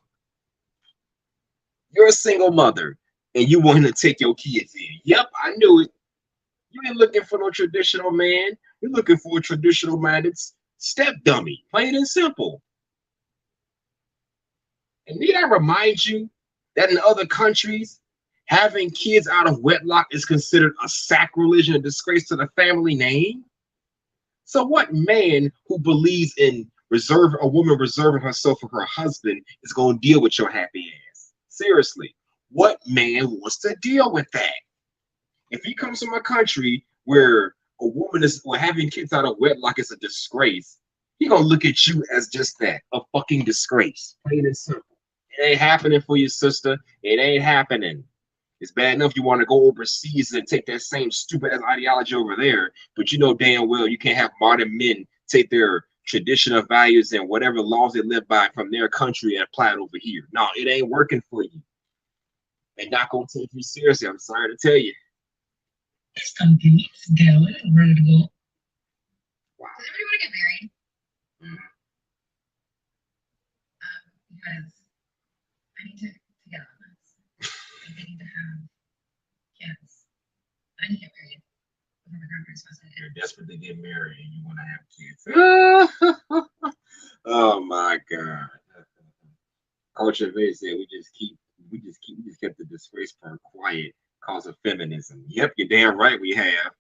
You're a single mother and you want him to take your kids in. Yep, I knew it. You ain't looking for no traditional man. You're looking for a traditional minded step dummy. Plain and simple. And need I remind you that in other countries, having kids out of wedlock is considered a sacrilege and a disgrace to the family name? So what man who believes in a woman reserving herself for her husband is going to deal with your happy ass? Seriously, what man wants to deal with that? If he comes from a country where a woman is having kids out of wedlock is a disgrace, he gonna look at you as just that, a fucking disgrace. Plain and simple. It ain't happening for your sister. It ain't happening. It's bad enough you want to go overseas and take that same stupid ass ideology over there, but you know damn well you can't have modern men take their traditional values and whatever laws they live by from their country and apply it over here. No, it ain't working for you. They're not gonna take you seriously. I'm sorry to tell you. It's gonna get me going and ready to go. Wow. Does everybody want to get married? Because I need to get on this. I need to have kids. I need to get married before my grandparents pass away. You're desperate to get married and you want to have kids. Oh my God. Culture Viz said we just kept the disgrace part quiet because of feminism. Yep, you're damn right we have.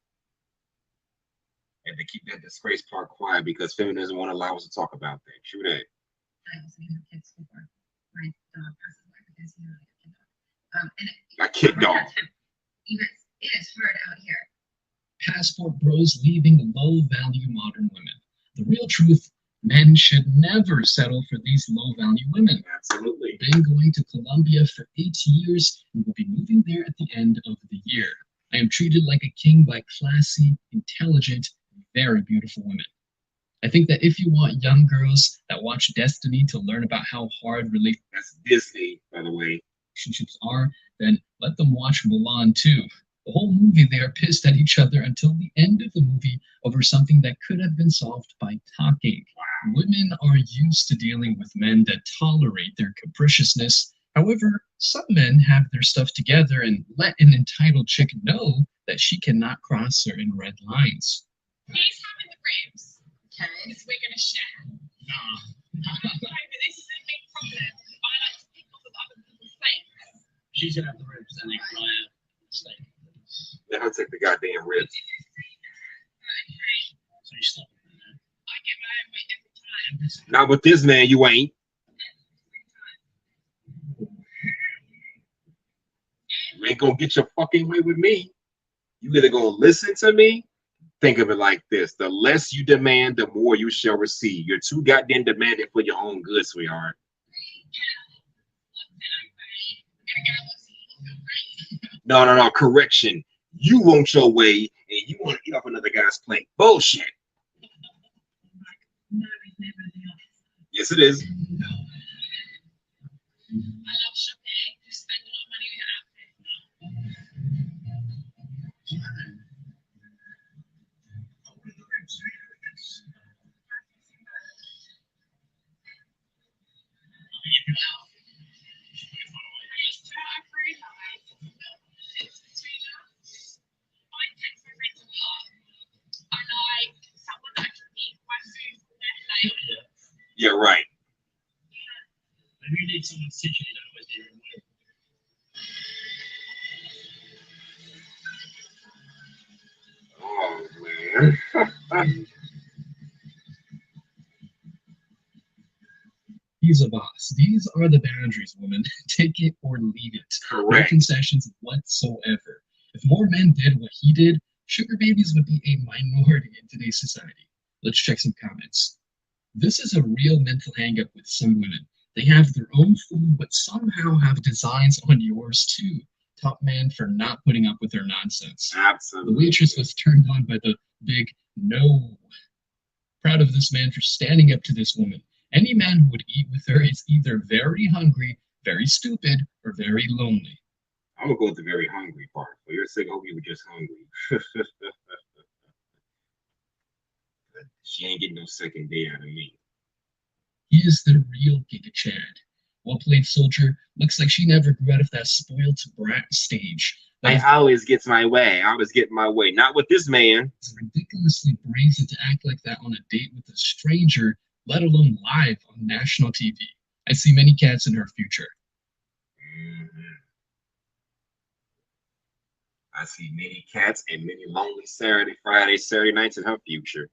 And to keep that disgrace part quiet because feminism won't allow us to talk about that. True that. I also need to have kids before my dog passes away because A kid dog. You guys, it is hard out here. Passport bros leaving low-value modern women. The real truth, men should never settle for these low-value women. Absolutely. Been going to Colombia for 8 years and will be moving there at the end of the year. I am treated like a king by classy, intelligent, very beautiful women. I think that if you want young girls that watch Destiny to learn about how hard That's Disney, by the way. relationships are, then let them watch Mulan too. The whole movie, they are pissed at each other until the end of the movie over something that could have been solved by talking. Women are used to dealing with men that tolerate their capriciousness. However, some men have their stuff together and let an entitled chick know that she cannot cross certain red lines. He's having the ribs. Okay. This we're gonna share. No, but this is a big problem. I like to pick off of other people's things. She's gonna have the ribs and they fly out. Let her take the goddamn ribs. So you stop. I get my own way every time. Not with this man, you ain't. You ain't gonna get your fucking way with me. You either gonna listen to me. Think of it like this: the less you demand, the more you shall receive. You're too goddamn demanding for your own good, sweetheart. No. Correction. You want your way, and you want to eat off another guy's plate. Bullshit. Yes, it is. I love shopping. You spend a lot of money on your outfit. Yeah, right. Maybe you need someone to teach you Oh man. He's a boss. These are the boundaries, woman. Take it or leave it. No Correct. concessions whatsoever. If more men did what he did, sugar babies would be a minority in today's society. Let's check some comments. This is a real mental hang-up with some women. They have their own food, but somehow have designs on yours too. Top man for not putting up with their nonsense. The Absolutely. waitress was turned on by the big no. Proud of this man for standing up to this woman. Any man who would eat with her is either very hungry, very stupid, or very lonely. I'm gonna go with the very hungry part. For your sake, I hope you were just hungry. She ain't getting no second day out of me. He is the real Giga Chad. Well played, soldier. Looks like she never grew out of that spoiled brat stage. I always get my way. I always get my way. Not with this man. It's ridiculously brazen to act like that on a date with a stranger, let alone live on national TV. I see many cats in her future. I see many cats and many lonely Saturday nights in her future.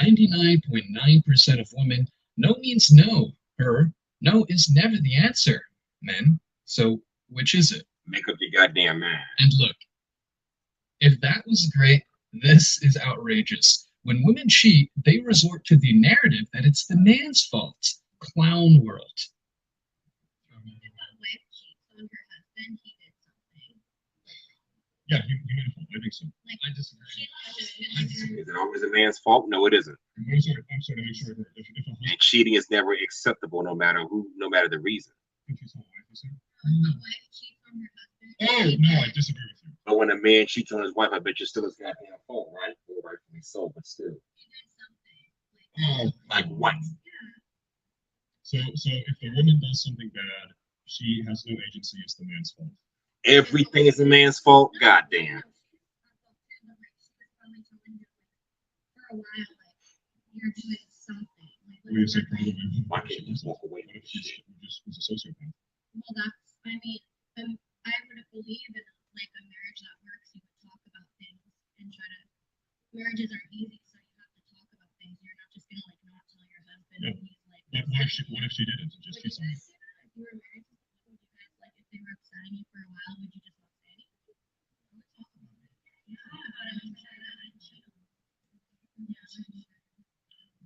99.9% of women, no means no. Her, no is never the answer, men. So, which is it? Make up your goddamn mind. And look, if that was great, this is outrageous. When women cheat, they resort to the narrative that it's the man's fault. Clown world. Yeah, you made a point. I think so. I disagree. Is it always a man's fault? No, it isn't. I'm sorry to make sure if a husband And cheating is never acceptable, no matter who, no matter the reason. cheats on a wife, you said? Oh, no, I disagree with you. But when a man cheats on his wife, I bet you still his goddamn fault, right? Or rightfully so, but still. Oh, Like what? so if the woman does something bad, she has no agency. It's the man's fault. Everything is a man's fault? Goddamn. What do you say, probably? Why can't you just walk away? What if she's just was a sociopath? Well, that's, I mean, I would believe in like a marriage that works. You would talk about things and try to. Marriages are easy, so you have to talk about things. You're not just gonna like not tell your husband. Yeah. And he's like. What if she didn't? Just Would cheat you on guys him? do that if you were married to someone? Would you guys like if they were upsetting you for a while? Would you just not say anything? You would talk about it. Yeah, but I'm sure that I'd chill. Yeah.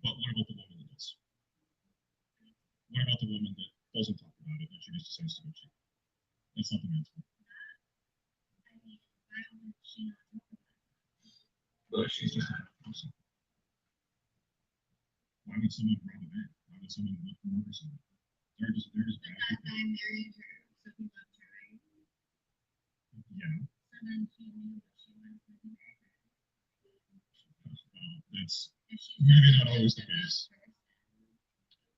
But what about the woman that does? What about the woman that doesn't talk about it and she just decides to go cheat? That's not the man's fault. I mean, why would she not talk about it? But she's just not a person. Why would someone rob a bank? Why would someone murder someone? They're just But bad that people. guy married her, so he loved her, right? Yeah, So then he knew what she was when he married her. that's If she's maybe a not always the bad case.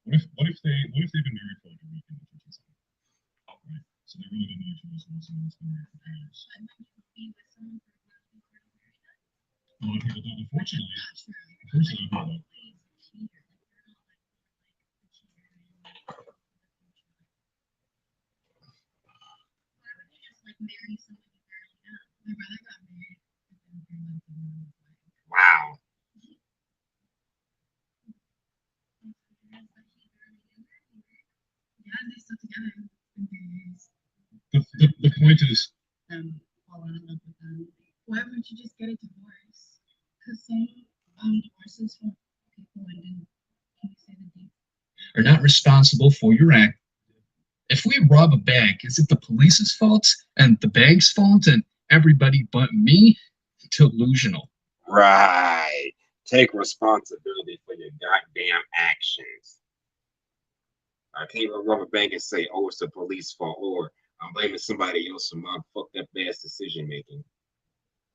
person, What if they've been married for like a week and they cheat on right? So they really didn't know each other so much and it's been married for 3 years. but when you be with someone for a while before you marry them, A lot of people don't. Unfortunately, not true. unfortunately, people don't. Always a cheater. Like you're not like a cheater in the future. Why would you just like marry someone you barely know? My brother got married within 3 months of knowing his wife. Wow. Yeah, they stuck together in 3 years. The point is, Fall out of love with them. Why wouldn't you just get a divorce? Because some divorces from people and then can you say the date? Are not responsible for your act. If we rob a bank, is it the police's fault and the bank's fault and everybody but me? Delusional. Right. Take responsibility for your goddamn actions. I can't rob a bank and say, oh, it's the police fault, or I'm blaming somebody else for my fucked up ass decision making.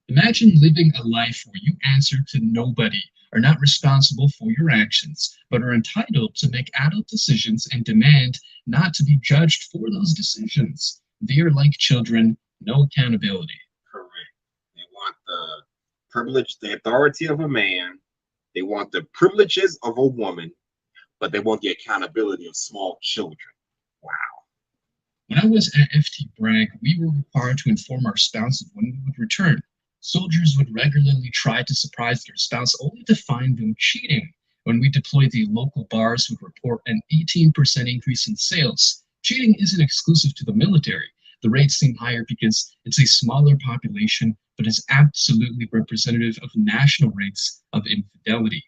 Imagine living a life where you answer to nobody, are not responsible for your actions, but are entitled to make adult decisions and demand not to be judged for those decisions. They are like children, no accountability. Correct. They want the privilege, the authority of a man. They want the privileges of a woman, but they want the accountability of small children. Wow. When I was at FT Bragg, we were required to inform our spouses when we would return. Soldiers would regularly try to surprise their spouse only to find them cheating. When we deployed, the local bars would report an 18% increase in sales. Cheating isn't exclusive to the military. The rates seem higher because it's a smaller population, but is absolutely representative of national rates of infidelity.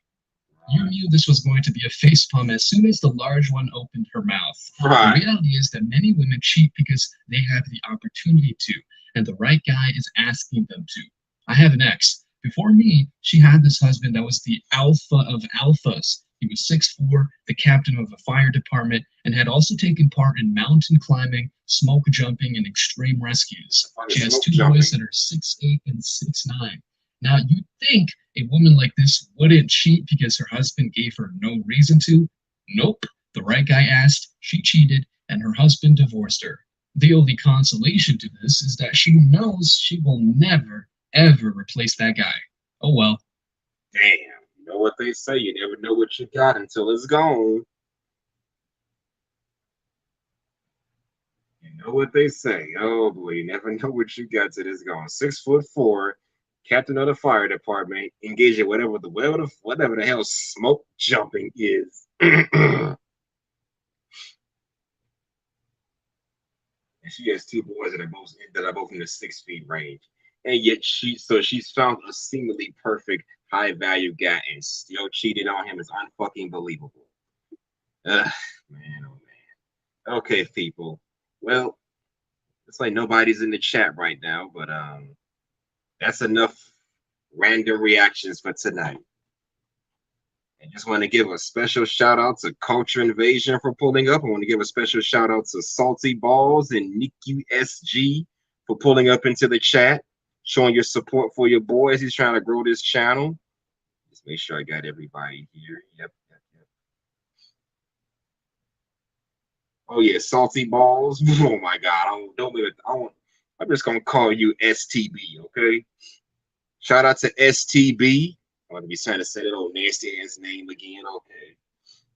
You knew this was going to be a facepalm as soon as the large one opened her mouth. Right. The reality is that many women cheat because they have the opportunity to, and the right guy is asking them to. I have an ex. Before me, she had this husband that was the alpha of alphas. He was 6'4", the captain of a fire department, and had also taken part in mountain climbing, smoke jumping, and extreme rescues. She has two boys that are 6'8" and 6'9". Now, you'd think a woman like this wouldn't cheat because her husband gave her no reason to. Nope. The right guy asked, she cheated, and her husband divorced her. The only consolation to this is that she knows she will never, ever replace that guy. Oh well. Damn. You know what they say, you never know what you got until it's gone. You know what they say. Oh boy, you never know what you got till it's gone. 6'4", captain of the fire department, engaged in whatever the hell smoke jumping is. And she has two boys that are both in the 6 feet range. And yet she's found a seemingly perfect high value guy and still cheated on him. Is unfucking believable. Man, oh man. Okay, people. Well, it's like nobody's in the chat right now, but that's enough random reactions for tonight. I just want to give a special shout out to Culture Invasion for pulling up. I want to give a special shout out to Salty Balls and Niku SG for pulling up into the chat, showing your support for your boy as he's trying to grow this channel. Just make sure I got everybody here. Yep. Oh yeah, Salty Balls. Oh my God, I'm just gonna call you STB, okay? Shout out to STB. I'm gonna be trying to say that old nasty ass name again. Okay.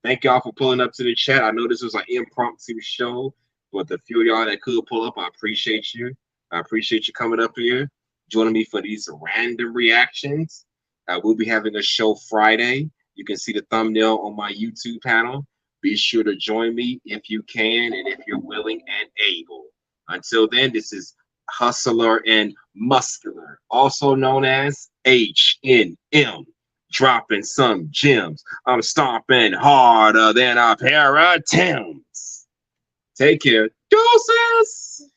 Thank y'all for pulling up to the chat. I know this was an impromptu show, but the few of y'all that could pull up, I appreciate you. I appreciate you coming up here, joining me for these random reactions. We'll be having a show Friday. You can see the thumbnail on my YouTube panel. Be sure to join me if you can and if you're willing and able. Until then, this is Hustler and Muscular, also known as H&M, dropping some gems. I'm stomping harder than a pair of Timbs. Take care. Deuces!